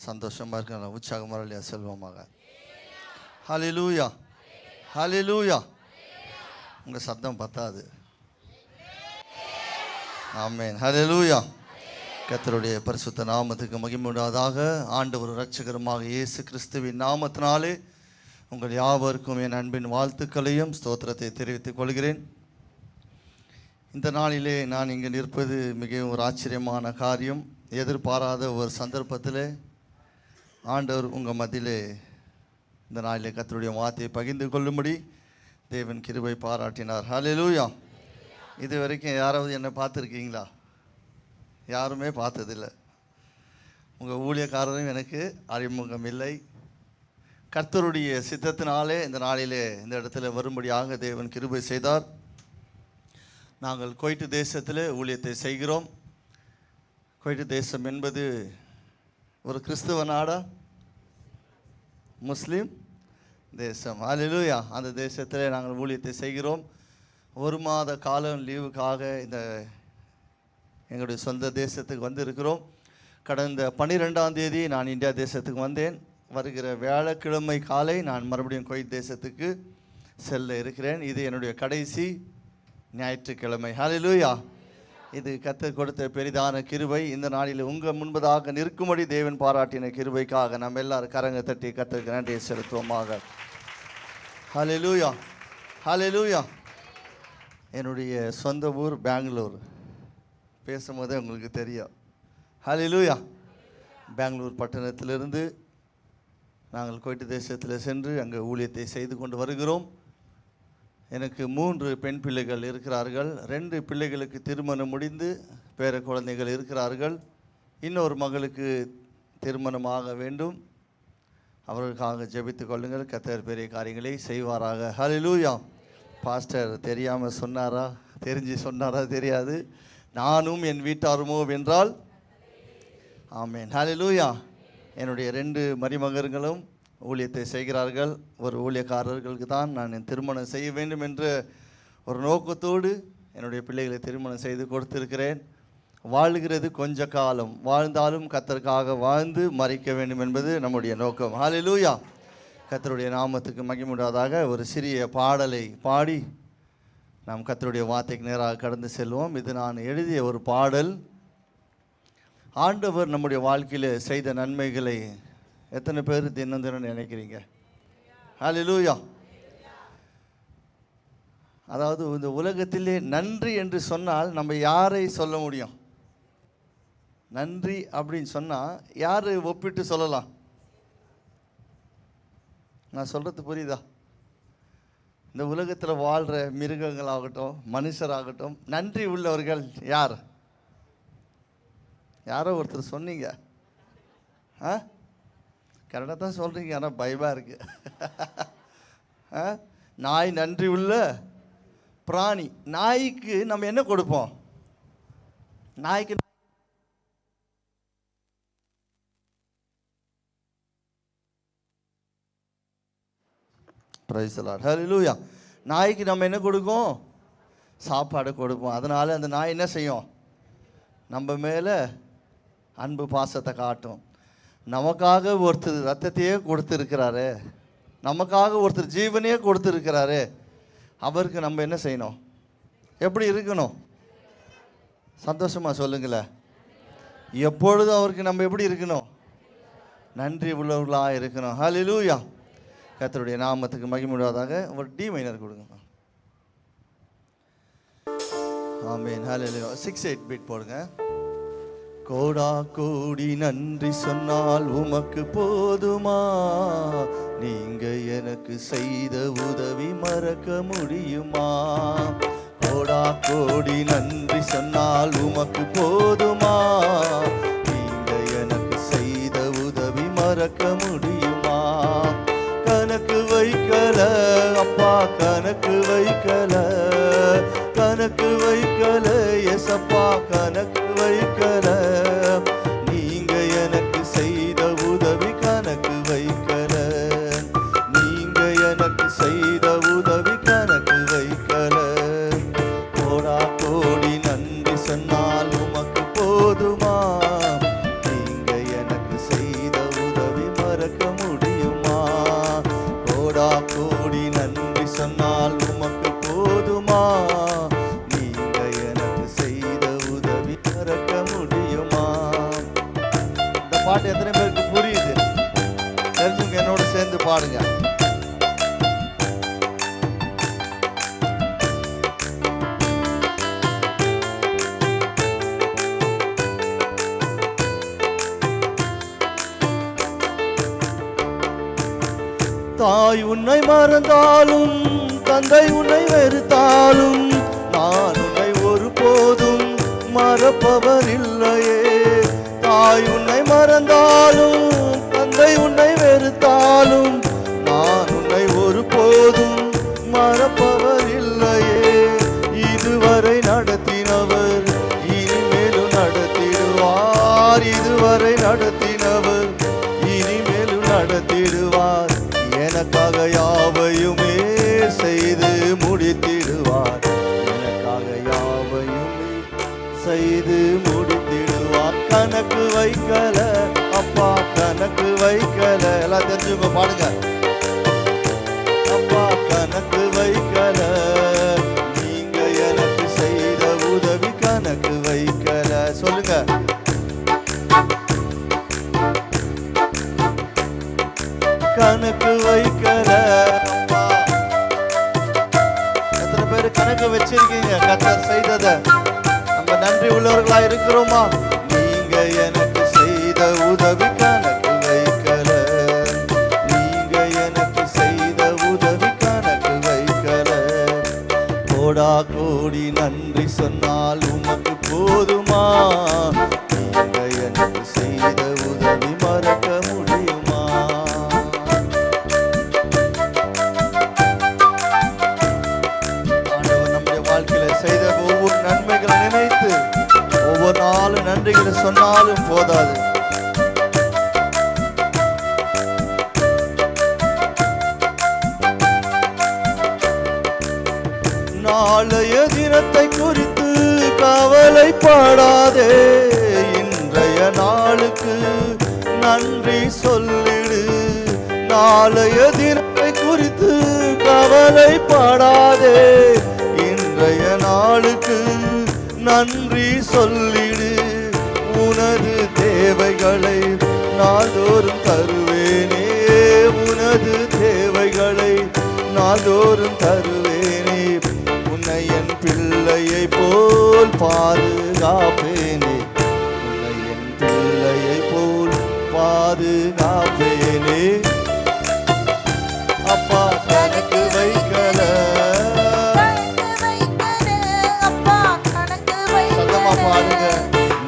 சந்தோஷமாக இருக்கிற உற்சாகமாக இல்லையா செல்வமாக. ஹல்லேலூயா, ஹல்லேலூயா. உங்கள் சத்தம் பத்தாது. ஆமென், ஹல்லேலூயா. கர்த்தருடைய பரிசுத்த நாமத்துக்கு மகிமை உண்டாவதாக. ஆண்டவர் இரட்சகருமாக இயேசு கிறிஸ்துவின் நாமத்தினாலே உங்கள் யாவருக்கும் என் அன்பின் வாழ்த்துக்களையும் ஸ்தோத்திரத்தை தெரிவித்துக் கொள்கிறேன். இந்த நாளிலே நான் இங்கே நிற்பது மிகவும் ஒரு ஆச்சரியமான காரியம். எதிர்பாராத ஒரு சந்தர்ப்பத்தில் ஆண்டவர் உங்கள் மத்தியிலே இந்த நாளிலே கர்த்தருடைய வார்த்தையை பகிர்ந்து கொள்ளும்படி தேவன் கிருபை பாராட்டினார். ஹல்லேலூயா. இது வரைக்கும் யாராவது என்னை பார்த்துருக்கீங்களா? யாருமே பார்த்ததில்லை. உங்கள் ஊழியக்காரரும் எனக்கு அறிமுகம் இல்லை. கர்த்தருடைய சித்தத்தினாலே இந்த நாளிலே இந்த இடத்துல வரும்படியாக தேவன் கிருபை செய்தார். நாங்கள் குவைத் தேசத்தில் ஊழியத்தை செய்கிறோம். குவைத் தேசம் என்பது ஒரு கிறிஸ்துவ நாடா, முஸ்லீம் தேசம். ஹல்லேலூயா. அந்த தேசத்தில் நாங்கள் ஊழியத்தை செய்கிறோம். ஒரு மாத காலம் லீவுக்காக இந்த எங்களுடைய சொந்த தேசத்துக்கு வந்திருக்கிறோம். கடந்த 12ஆம் தேதி நான் இந்தியா தேசத்துக்கு வந்தேன். வருகிற வியாழக்கிழமை காலை நான் மறுபடியும் குவைத் தேசத்துக்கு செல்ல இருக்கிறேன். இது என்னுடைய கடைசி ஞாயிற்றுக்கிழமை. ஹல்லேலூயா. இது கர்த்தர் கொடுத்த பெரிதான கிருபை. இந்த நாளில் உங்கள் முன்பதாக நிற்கும்படி தேவன் பாராட்டின கிருபைக்காக நம்ம எல்லாரும் கரங்க தட்டி கர்த்தருக்கு நன்றியை செலுத்துவோமாக. ஹல்லேலூயா, ஹல்லேலூயா. என்னுடைய சொந்த ஊர் பெங்களூர். பேசும்போதே உங்களுக்கு தெரியும். ஹல்லேலூயா. பெங்களூர் பட்டணத்திலிருந்து நாங்கள் குவைத் தேசத்தில் சென்று அங்கே ஊழியத்தை செய்து கொண்டு வருகிறோம். எனக்கு 3 பெண் பிள்ளைகள் இருக்கிறார்கள். 2 பிள்ளைகளுக்கு திருமணம் முடிந்து பேர குழந்தைகள் இருக்கிறார்கள். இன்னொரு மகளுக்கு திருமணமாக வேண்டும். அவர்களுக்காக ஜெபித்து கொள்ளுங்கள். கர்த்தர் பெரிய காரியங்களை செய்வாராக. ஹல்லேலூயா. பாஸ்டர் தெரியாமல் சொன்னாரா, தெரிஞ்சு சொன்னாரா தெரியாது. நானும் என் வீட்டாருமோ வென்றால் ஆமென். ஹல்லேலூயா. என்னுடைய 2 மருமகன்களும் ஊழியத்தை செய்கிறார்கள். ஒரு ஊழியக்காரர்களுக்கு தான் நான் என் திருமணம் செய்ய வேண்டும் என்ற ஒரு நோக்கத்தோடு என்னுடைய பிள்ளைகளை திருமணம் செய்து கொடுத்திருக்கிறேன். வாழ்கிறது கொஞ்ச காலம், வாழ்ந்தாலும் கர்த்தருக்காக வாழ்ந்து மறிக்க வேண்டும் என்பது நம்முடைய நோக்கம். ஹல்லேலூயா. கர்த்தருடைய நாமத்துக்கு மகிமை உண்டாவதாக. ஒரு சிறிய பாடலை பாடி நாம் கர்த்தருடைய வார்த்தைக்கு நேராக கடந்து செல்வோம். இது நான் எழுதிய ஒரு பாடல். ஆண்டவர் நம்முடைய வாழ்க்கையில் செய்த நன்மைகளை எத்தனை பேர் தினம் தினம் நினைக்கிறீங்க? ஹல்லேலூயா. அதாவது இந்த உலகத்திலே நன்றி என்று சொன்னால் நம்ம யாரை சொல்ல முடியும்? நன்றி அப்படின்னு சொன்னால் யார் ஒப்பிட்டு சொல்லலாம்? நான் சொல்கிறது புரியுதா? இந்த உலகத்தில் வாழ்கிற மிருகங்களாகட்டும் மனுஷராகட்டும் நன்றி உள்ளவர்கள் யார்? யாரோ ஒருத்தர் சொன்னீங்க. கரெக்டாக தான் சொல்கிறீங்க, ஆனால் பயமாக இருக்குது. நாய் நன்றி உள்ள பிராணி. நாய்க்கு நம்ம என்ன கொடுப்போம்? நாய்க்கு பிரைஸ் தி லார்ட். ஹல்லேலூயா. நாய்க்கு நம்ம என்ன கொடுக்கும்? சாப்பாடு கொடுப்போம். அதனால் அந்த நாய் என்ன செய்யும்? நம்ம மேலே அன்பு பாசத்தை காட்டும். நமக்காக ஒருத்தர் ரத்தத்தையே கொடுத்துருக்கிறாரு, நமக்காக ஒருத்தர் ஜீவனையே கொடுத்துருக்கிறாரு. அவருக்கு நம்ம என்ன செய்யணும்? எப்படி இருக்கணும்? சந்தோஷமாக சொல்லுங்களேன். எப்பொழுதும் அவருக்கு நம்ம எப்படி இருக்கணும்? நன்றி உள்ளவர்களாக இருக்கணும். ஹல்லேலூயா. கர்த்தருடைய நாமத்துக்கு மகிமை உண்டாவதாக. ஒரு டி மைனர் கொடுங்க. ஆமென். ஹல்லேலூயா. 6/8 பீட் போடுங்க. கோடா கோடி நன்றி சொன்னால் உமக்கு போதுமா? நீங்க எனக்கு செய்த உதவி மறக்க முடியுமா? கோடா கோடி நன்றி சொன்னால் உமக்கு போதுமா? நீங்க எனக்கு செய்த உதவி மறக்க முடியுமா? கணக்கு வைக்கல அப்பா, கணக்கு வைக்கல, கணக்கு வைக்கல எசப்பா, கணக்கு வைக்கல. நீங்க எனக்கு செய்த உதவி கணக்கு வைக்கல, நீங்க எனக்கு செய்த உதவி கணக்கு வைக்கல. கோடா கோடி நன்றி சொன்னால் உமக்கு போதுமா? நீங்க எனக்கு செய்த பாட்டு எத்தனை பேருக்கு புரியுது? தெரிஞ்சுங்க, என்னோட சேர்ந்து பாடுங்க. தாய் உன்னை மறந்தாலும் தந்தை உன்னை வெறுத்தாலும் நான் உன்னை ஒருபோதும் மறப்பவர் இல்லையே. தாய் உன்னை மறந்தாலும் தந்தை உன்னை வெறுத்தாலும் நான் உன்னை ஒருபோதும் மறப்பவர் இல்லையே. இதுவரை நடத்தினவர் இனிமேலும் நடத்திடுவார். இதுவரை நடத்தினவர் இனிமேலும் நடத்திடுவார். எனக்காக யாவையுமே செய்து முடித்திடுவார். எனக்காக யாவையுமே செய்து முடித்திடுவார். கணக்கு வைக்கல அப்பா, கணக்கு வைக்கல. எல்லாம் தெரிஞ்சுங்க, பாடுங்க. அப்பா கணக்கு வைக்கல, நீங்க எனக்கு செய்த உதவி கணக்கு வைக்கல. சொல்லுங்க. கணக்கு வைக்கல அப்பா. எத்தனை பேர் கணக்கு வச்சிருக்கீங்க கர்த்தர் செய்தத? நம்ம நன்றி உள்ளவர்களா இருக்கிறோமா? நீங்க எனக்கு செய்த உதவி கணக்கு வைக்கல, நீங்க எனக்கு செய்த உதவி கணக்கு வைக்கல. கோடா கோடி நன்றி சொன்னால் உமக்கு போதுமா? நீங்க எனக்கு செய்த உதவி மறக்க முடியுமா? செய்த ஒவ்வொரு நன்மைகளை நினைத்து ஒவ்வொரு நாளும் நன்றிகளை சொன்னாலும் போதாது. நாளைய தினத்தை குறித்து கவலைப்படாதே, இன்றைய நாளுக்கு நன்றி சொல்லிடு. நாளைய தினத்தை குறித்து கவலைப்படாதே, இன்றைய நாளுக்கு நன்றி சொல்லிடு. உனது தேவைகளை நாள்தோறும் தருவேனே, உனது தேவைகளை நாள்தோறும் தருவேனே. உன்னை என் பிள்ளையை போல் பாதுகாப்பேனே, உன்னை என் பிள்ளையை போல் பாதுகாப்பேனே. அப்பா கணக்கு வைக்கல, பாருங்க.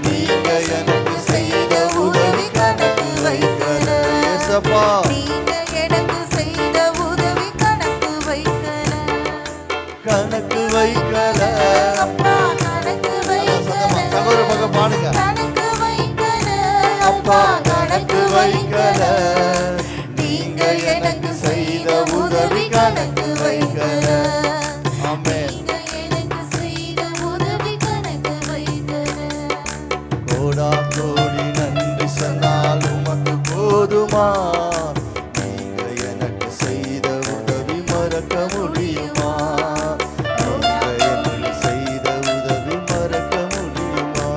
நீங்க எனக்கு செய்த உதவி கணக்கு வைக்கல. ஏசப்பா நீங்க எனக்கு செய்த உதவி கணக்கு வைக்கல, கணக்கு வைக்கல அப்பா, கணக்கு வைக்கல. சகோதர பக்கம் பாடுங்க. கணக்கு வைக்கல அப்பா, கணக்கு வைக்கல. நீங்க எனக்கு செய்த உதவி கணக்கு வைக்கல. ஆமென். கோடா கோடி நன்றி சொன்னால் உமக்கு போதுமா? நீங்க எனக்கு செய்த உதவி மறக்க முடியுமா? நீங்க எனக்கு செய்த உதவி மறக்க முடியுமா?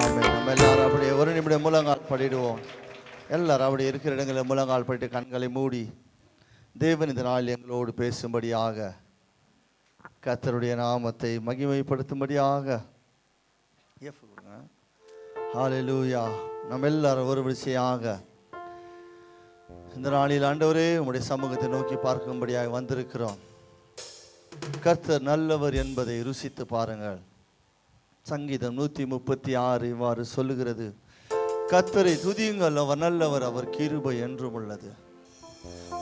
ஆமென். நம்ம எல்லாரும் அப்படியே ஒரு நிமிடம் முழங்கால் படிடுவோம். எல்லாரும் அப்படி இருக்கிற இடங்களில் முழங்கால் படிட்டு கண்களை மூடி தேவன் இந்த நாள் எங்களோடு பேசும்படியாக, கர்த்தருடைய நாமத்தை மகிமைப்படுத்தும்படியாக. ஹல்லேலூயா. நம்ம எல்லாரும் ஒரு விஷயாக இந்த நாளில் ஆண்டவரே உம்முடைய சமூகத்தை நோக்கி பார்க்கும்படியாக வந்திருக்கிறோம். கர்த்தர் நல்லவர் என்பதை ருசித்து பாருங்கள். சங்கீதம் 136 இவ்வாறு சொல்லுகிறது, கர்த்தரை துதியுங்கள், அவர் நல்லவர், அவர் கிருபை என்றும் உள்ளது.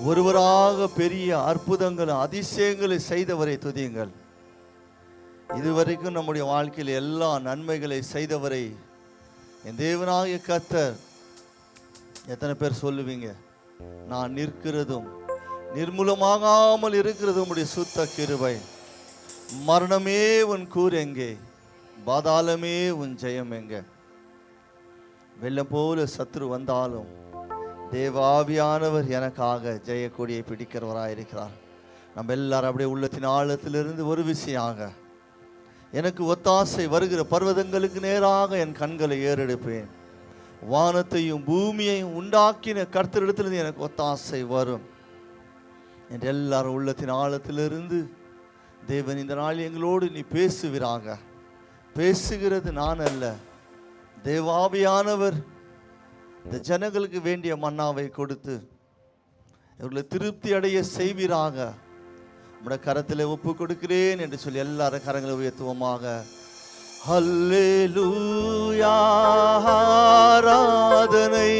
ஒருவராக பெரிய அற்புதங்கள் அதிசயங்களை செய்தவரை துதியுங்கள். இதுவரைக்கும் நம்முடைய வாழ்க்கையில் எல்லா நன்மைகளை செய்தவரை என் தேவனாகிய கர்த்தர். எத்தனை பேர் சொல்லுவீங்க, நான் நிற்கிறதும் நிர்மூலமாகாமல் இருக்கிறது உம்முடைய சுத்த கிருபை. மரணமே உன் கூர் எங்கே, பாதாளமே உன் ஜெயம் எங்கே? வெள்ளம் போல சத்ரு வந்தாலும் தேவாவியானவர் எனக்காக ஜெயக்கொடியை பிடிக்கிறவராக இருக்கிறார். நம்ம எல்லாரும் அப்படியே உள்ளத்தின் ஆழத்திலிருந்து ஒரு விஷயமாக எனக்கு ஒத்தாசை வருகிற பர்வதங்களுக்கு நேராக என் கண்களை ஏறெடுப்பேன். வானத்தையும் பூமியையும் உண்டாக்கின கர்த்தரிடத்திலிருந்து எனக்கு ஒத்தாசை வரும் என்று எல்லாரும் உள்ளத்தின் ஆழத்திலிருந்து தேவன் இந்த நாள் எங்களோடு நீ பேசுவீராக. பேசுகிறது நான் அல்ல, தேவாவியானவர் இந்த ஜனங்களுக்கு வேண்டிய மன்னாவை கொடுத்து இவர்களை திருப்தி அடைய செய்வீராக. நம்முடைய கரத்திலே ஒப்பு கொடுக்கிறேன் என்று சொல்லி எல்லாரும் கரங்களை உயர்த்துவோமாக. ஹல்லேலூயா ஆராதனை,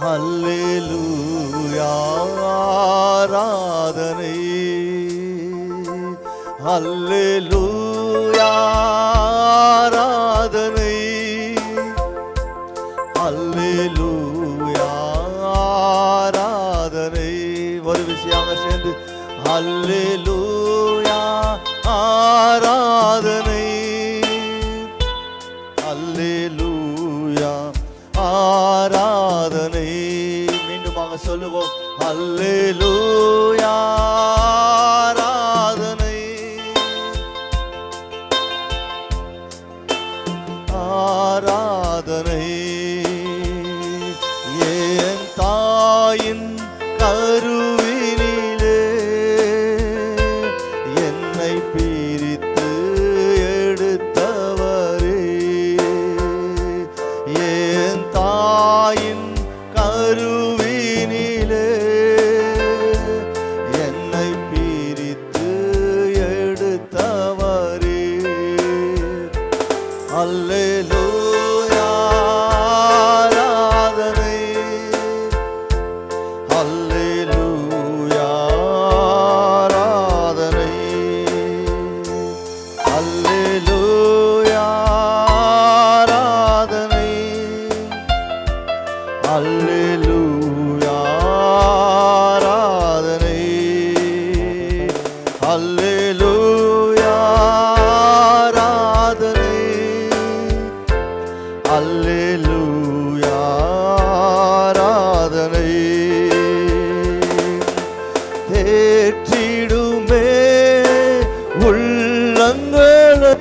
ஹல்லேலூயா ஆராதனை, ஹல்லேலூயா ஆராதனை, ஹல்லேலூயா ஆராதனை. ஒரு விஷயமாக சேர்ந்து ஹல்லேலூயா ஆராதனை, ஹல்லேலூயா ஆராதனை. மீண்டுமாக சொல்லுவோம், ஹல்லேலூயா ஆராதனை, ஆராதனை. என் தாயின் கருவினிலே என்னை பிரித்து எடுத்தவரே, என் தாயின் கருவினிலே என்னை பிரித்து எடுத்தவரே. அல்லேலூயா ஆராதனை, அல்லேலூயா ஆராதனை, அல்லேலூயா ஆராதனை, அல்லேலூயா ஆராதனை, அல்லேலூயா ஆராதனை, அல்லேலூயா ஆராதனை. தேற்றிடுமே உள்ளங்களை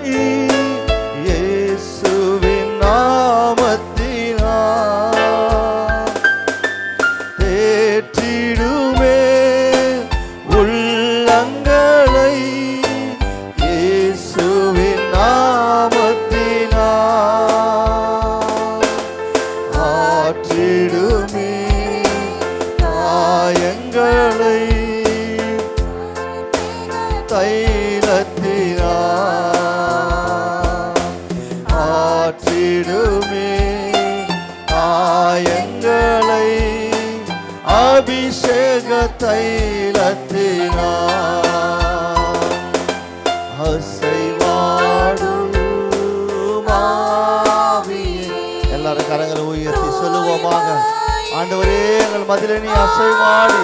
இயேசுவின் நாமத்தினால், தேற்றிடுமே உள்ளங்களை இயேசுவின் நாமத்தினால், ஆற்றிடுமே காயங்களை தைலத்தினால், ஆற்றிடுமே காயங்களை அபிஷேக தைலத்தினால். அசைவாடும் ஆவியே, எல்லாரும் கரங்களை உயர்த்தி சொல்லுவோமாக. ஆண்டவரே, எங்கள் மதிலே நீ அசைவாடி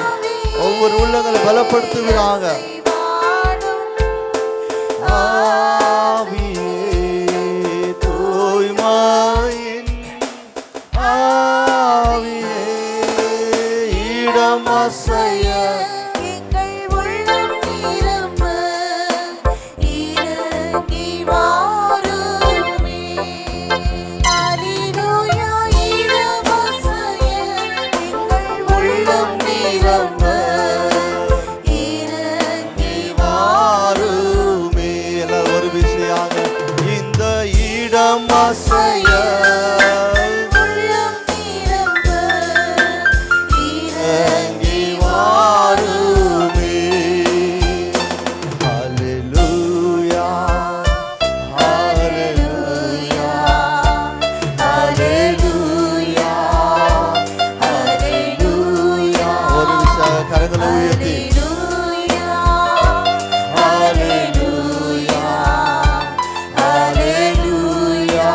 ஒவ்வொரு உள்ளங்களை பலப்படுத்துவீராக. ஆவியே, தூய்மையின் ஆவியே, இடம் அசைய எங்கள் உள்ளம் நிரம்ப இறங்கி வாருமே. அல்லேலூயா, இடம் அசைய எங்கள் உள்ளம் நிரம்ப இறங்கி வாருமே. எல்லாரும் ஒரு விஷயமாக இந்த இடம் அசைய உள்ளம் நிரம்ப இறங்கி வாருமே. ஹல்லேலூயா, ஹல்லேலூயா, ஹல்லேலூயா, ஹல்லேலூயா. ஒரு விஷயம் கரங்களை உயர்த்தி ஹல்லேலூயா, ஹல்லேலூயா,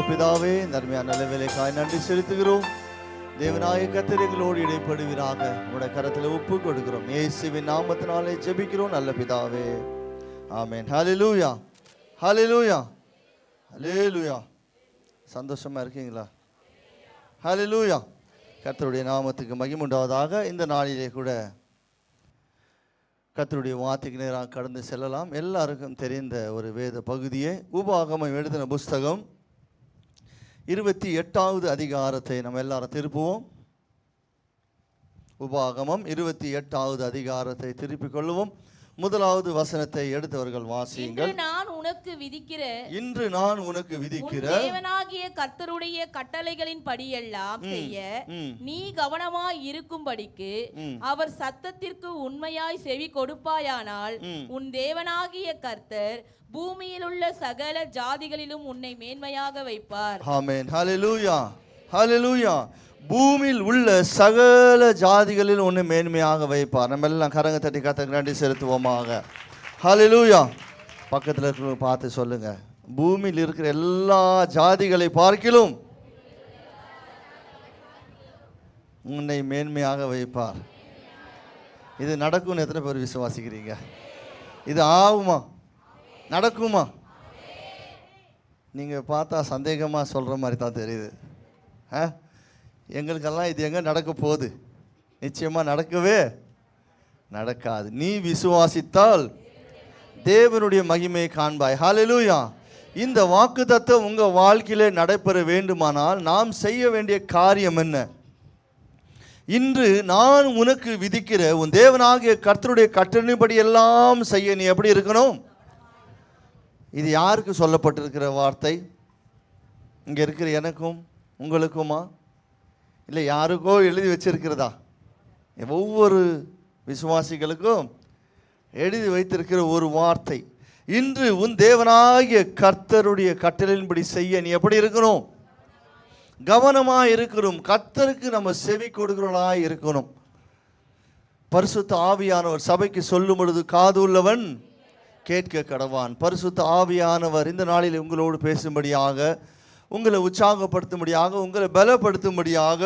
பிதாவே, நன்மையான நல்ல வேலைக்காய் நன்றி செலுத்துகிறோம். தேவனாய கர்த்தர் எங்களோடு இடைப்படுவீராக. உடைய கரத்தில் ஒப்பு கொடுக்கிறோம். இயேசுவின் நாமத்தினாலே ஜெபிக்கிறோம் நல்ல பிதாவே, ஆமென். ஹல்லேலூயா, ஹல்லேலூயா, ஹல்லேலூயா. சந்தோஷமா இருக்கீங்களா? ஹல்லேலூயா. கர்த்தருடைய நாமத்துக்கு மகிமை உண்டாவதாக. இந்த நாளிலே கூட கர்த்தருடைய வார்த்தைக்கு நேராக கடந்து செல்லலாம். எல்லாருக்கும் தெரிந்த ஒரு வேத பகுதியே உபாகமம் எழுதின புஸ்தகம் 28வது அதிகாரத்தை நம்ம எல்லாரும் திருப்புவோம். உபாகமம் 28வது அதிகாரத்தை திருப்பிக் கொள்ளுவோம். முதலாவது வசனத்தை எடுத்தவர்கள் வாசியுங்கள். இன்று நான் உனக்கு விதிக்கிற தேவனாகிய கர்த்தருடைய கட்டளைகளின் படியெல்லாம் செய்ய நீ கவனமாய் இருக்கும்படிக்கு அவர் சத்தத்திற்கு உண்மையாய் செவி கொடுப்பாயானால் உன் தேவனாகிய கர்த்தர் பூமியில் உள்ள சகல ஜாதிகளிலும் உன்னை மேன்மையாக வைப்பார். ஆமென். ஹல்லேலூயா, ஹல்லேலூயா. பூமியில் உள்ள சகல ஜாதிகளில் ஒன்று மேன்மையாக வைப்பார். நம்ம எல்லாம் கரங்க தட்டி கர்த்தருக்கு நன்றி செலுத்துவோமாக. ஹல்லேலூயா. பக்கத்தில் இருக்கிறவங்க பார்த்து சொல்லுங்க, பூமியில் இருக்கிற எல்லா ஜாதிகளை பார்க்கிலும் உன்னை மேன்மையாக வைப்பார். இது நடக்கும்னு எத்தனை பேர் விசுவாசிக்கிறீங்க? இது ஆகுமா? நடக்குமா? நீங்கள் பார்த்தா சந்தேகமாக சொல்கிற மாதிரி தான் தெரியுது. எங்களுக்கெல்லாம் இது எங்கே நடக்க போகுது? நிச்சயமாக நடக்கவே நடக்காது. நீ விசுவாசித்தால் தேவனுடைய மகிமையை காண்பாய். ஹல்லேலூயா. இந்த வாக்குத்தத்தம் உங்கள் வாழ்க்கையிலே நடைபெற வேண்டுமானால் நாம் செய்ய வேண்டிய காரியம் என்ன? இன்று நான் உனக்கு விதிக்கிற உன் தேவனாகிய கர்த்தருடைய கட்டளைப்படி எல்லாம் செய்ய நீ எப்படி இருக்கணும்? இது யாருக்கு சொல்லப்பட்டிருக்கிற வார்த்தை? இங்கே இருக்கிற எனக்கும் உங்களுக்குமா? இல்லை யாருக்கோ எழுதி வச்சிருக்கிறதா? ஒவ்வொரு விசுவாசிகளுக்கும் எழுதி வைத்திருக்கிற ஒரு வார்த்தை. இன்று உன் தேவனாகிய கர்த்தருடைய கட்டளையின்படி செய்ய நீ எப்படி இருக்கணும்? கவனமாக இருக்கணும். கர்த்தருக்கு நம்ம செவி கொடுக்கிறவர்களாக இருக்கணும். பரிசுத்த ஆவியானவர் சபைக்கு சொல்லும் பொழுது காது உள்ளவன் கேட்க கடவான். பரிசுத்த ஆவியானவர் இந்த நாளில் உங்களோடு பேசும்படியாக, உங்களை உற்சாகப்படுத்தும்படியாக, உங்களை பலப்படுத்தும்படியாக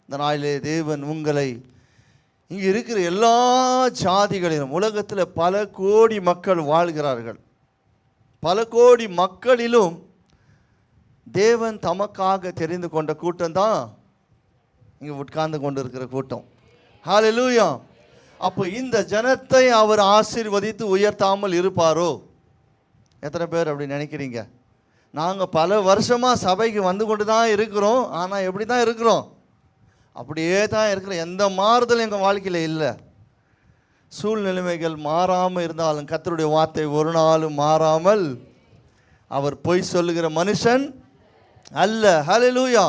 இந்த நாளிலே தேவன் உங்களை இங்கே இருக்கிற எல்லா ஜாதிகளிலும், உலகத்தில் பல கோடி மக்கள் வாழ்கிறார்கள், பல கோடி மக்களிலும் தேவன் தமக்காக தெரிந்து கொண்ட கூட்டம் தான் இங்கே உட்கார்ந்து கொண்டு இருக்கிற கூட்டம். ஹல்லேலூயா. அப்போ இந்த ஜனத்தை அவர் ஆசீர்வதித்து உயர்த்தாமல் இருப்பாரோ? எத்தனை பேர் அப்படி நினைக்கிறீங்க? நாங்கள் பல வருஷமாக சபைக்கு வந்து கொண்டு தான் இருக்கிறோம், ஆனால் எப்படி தான் இருக்கிறோம்? அப்படியே தான் இருக்கிறோம். எந்த மாறுதலும் எங்கள் வாழ்க்கையில் இல்லை. சூழ்நிலைமைகள் மாறாமல் இருந்தாலும் கர்த்தருடைய வார்த்தை ஒரு நாளும் மாறாமல், அவர் பொய் சொல்லுகிற மனுஷன் அல்ல. ஹல்லேலூயா.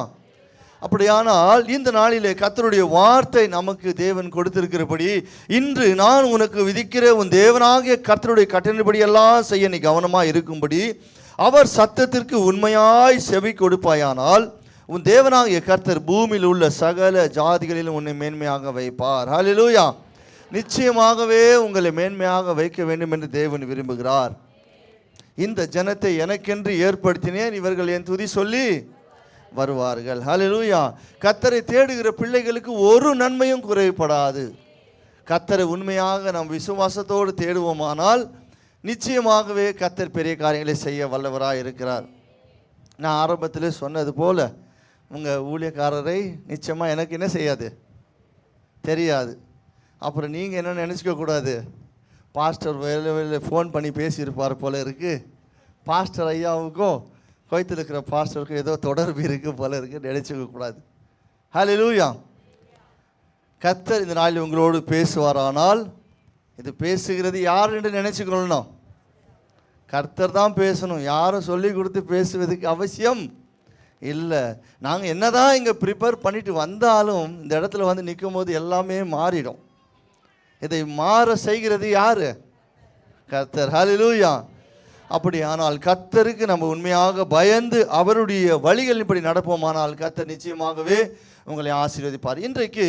அப்படியானால் இந்த நாளிலே கர்த்தருடைய வார்த்தை நமக்கு தேவன் கொடுத்திருக்கிறபடி, இன்று நான் உனக்கு விதிக்கிற உன் தேவனாகிய கர்த்தருடைய கட்டளைப்படி எல்லாம் செய்ய நீ கவனமாக இருக்கும்படி அவர் சத்தத்திற்கு உண்மையாய் செவி கொடுப்பாயானால் உன் தேவனாகிய கர்த்தர் பூமியில் உள்ள சகல ஜாதிகளிலும் உன்னை மேன்மையாக வைப்பார். ஹல்லேலூயா. நிச்சயமாகவே உங்களை மேன்மையாக வைக்க வேண்டும் என்று தேவன் விரும்புகிறார். இந்த ஜனத்தை எனக்கென்று ஏற்படுத்தினேன், இவர்கள் என் துதி சொல்லி வருவார்கள். ஹல்லேலூயா. கர்த்தரை தேடுகிற பிள்ளைகளுக்கு ஒரு நன்மையும் குறைபடாது. கர்த்தரை உண்மையாக நாம் விசுவாசத்தோடு தேடுவோமானால் நிச்சயமாகவே கர்த்தர் பெரிய காரியங்களை செய்ய வல்லவராக இருக்கிறார். நான் ஆரம்பத்திலே சொன்னது போல உங்கள் ஊழியக்காரரை நிச்சயமாக எனக்கு என்ன செய்யாது? தெரியாது. அப்புறம் நீங்கள் என்ன நினச்சிக்கக்கூடாது, பாஸ்டர் வேலை ஃபோன் பண்ணி பேசியிருப்பார் போல இருக்குது, பாஸ்டர் ஐயாவுக்கும் கோயத்தில் இருக்கிற பாஸ்டருக்கும் ஏதோ தொடர்பு இருக்குது போல இருக்குது நினச்சிக்கக்கூடாது. ஹல்லேலூயா. கர்த்தர் இந்த நாளில் உங்களோடு பேசுவாரானால் இது பேசுகிறது யார் என்று நினச்சிக்கொள்ளணும். கர்த்தர் தான் பேசணும். யாரும் சொல்லி கொடுத்து பேசுவதுக்கு அவசியம் இல்லை. நாங்கள் என்ன தான் இங்கே ப்ரிப்பேர் பண்ணிட்டு வந்தாலும் இந்த இடத்துல வந்து நிற்கும் போது எல்லாமே மாறிடும். இதை மாற செய்கிறது யார்? கர்த்தர். ஹல்லேலூயா. அப்படி ஆனால் கர்த்தருக்கு நம்ம உண்மையாக பயந்து அவருடைய வழிகளின்படி நடப்போமானால் கர்த்தர் நிச்சயமாகவே உங்களை ஆசீர்வதிப்பார். இன்றைக்கு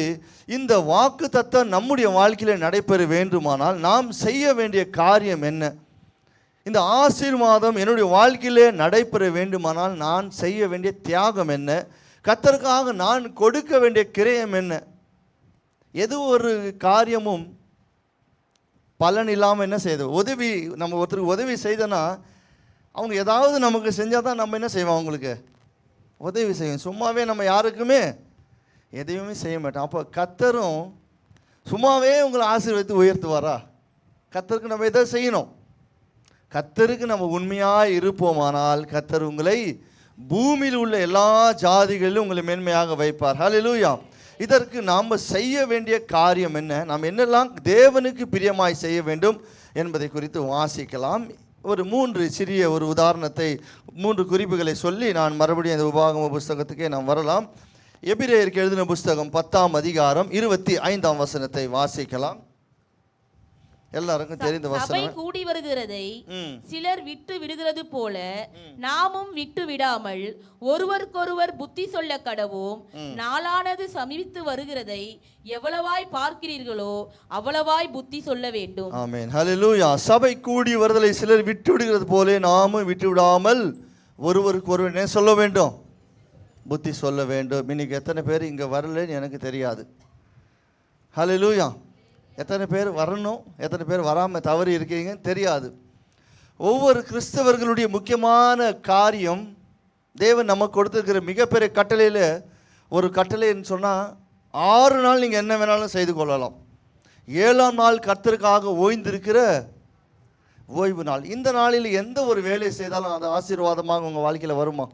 இந்த வாக்குத்தத்தம் நம்முடைய வாழ்க்கையில் நடைபெற வேண்டுமானால் நாம் செய்ய வேண்டிய காரியம் என்ன? இந்த ஆசீர்வாதம் என்னுடைய வாழ்க்கையிலே நடைபெற வேண்டுமானால் நான் செய்ய வேண்டிய தியாகம் என்ன, கர்த்தருக்காக நான் கொடுக்க வேண்டிய கிரயம் என்ன? எது ஒரு காரியமும் பலன் இல்லாமல் என்ன செய்யுது? உதவி, நம்ம ஒருத்தருக்கு உதவி செய்தோன்னா அவங்க ஏதாவது நமக்கு செஞ்சால் தான் நம்ம என்ன செய்வோம்? அவங்களுக்கு உதவி செய்வோம். சும்மாவே நம்ம யாருக்குமே எதையுமே செய்ய மாட்டோம். அப்போ கர்த்தரும் சும்மாவே உங்களை ஆசீர்வதித்து உயர்த்துவாரா? கர்த்தருக்கு நம்ம எதை செய்யணும்? கர்த்தருக்கு நம்ம உண்மையாக இருப்போமானால் கர்த்தர் உங்களை பூமியில் உள்ள எல்லா ஜாதிகளிலும் உங்களை மேன்மையாக வைப்பார். ஹல்லேலூயா. இதற்கு நாம் செய்ய வேண்டிய காரியம் என்ன, நாம் என்னெல்லாம் தேவனுக்கு பிரியமாய் செய்ய வேண்டும் என்பதை குறித்து வாசிக்கலாம். ஒரு 3 சிறிய ஒரு உதாரணத்தை, 3 குறிப்புகளை சொல்லி நான் மறுபடியும் இந்த உபாகம புஸ்தகத்துக்கே நாம் வரலாம். எபிரேயருக்கு எழுதின புஸ்தகம் 10ஆம் அதிகாரம் 25ஆம் வசனத்தை வாசிக்கலாம். எல்லாருக்கும் தெரிந்த சபை வசனம். கூடி வருகிறதை சிலர் விட்டு விடுகிறது போல நாமும் விட்டு விடாமல் ஒருவருக்கொருவர் புத்தி சொல்ல கடவோம். நாளானது சமீபித்து வருகிறதை எவ்வளவாய் பார்க்கிறீர்களோ அவ்வளவாய் புத்தி சொல்ல வேண்டும். ஆமென். ஹல்லேலூயா. சபை கூடி வருதலை சிலர் விட்டு விடுகிறது போல நாமும் விட்டு விடாமல் ஒருவருக்கு ஒருவர் என்ன சொல்ல வேண்டும்? புத்தி சொல்ல வேண்டும். இன்னைக்கு எத்தனை பேர் இங்கே வரலன்னு எனக்கு தெரியாது. ஹல்லேலூயா. எத்தனை பேர் வரணும், எத்தனை பேர் வராமல் தவறி இருக்கீங்கன்னு தெரியாது. ஒவ்வொரு கிறிஸ்தவர்களுடைய முக்கியமான காரியம், தேவன் நமக்கு கொடுத்துருக்கிற மிகப்பெரிய கட்டளையில் ஒரு கட்டளைன்னு சொன்னால் 6 நாள் நீங்கள் என்ன வேணாலும் செய்து கொள்ளலாம். 7ஆம் நாள் கர்த்தருக்காக ஓய்ந்திருக்கிற ஓய்வு நாள். இந்த நாளில் எந்த ஒரு வேலையை செய்தாலும் அது ஆசீர்வாதமாக உங்கள் வாழ்க்கையில் வருமா?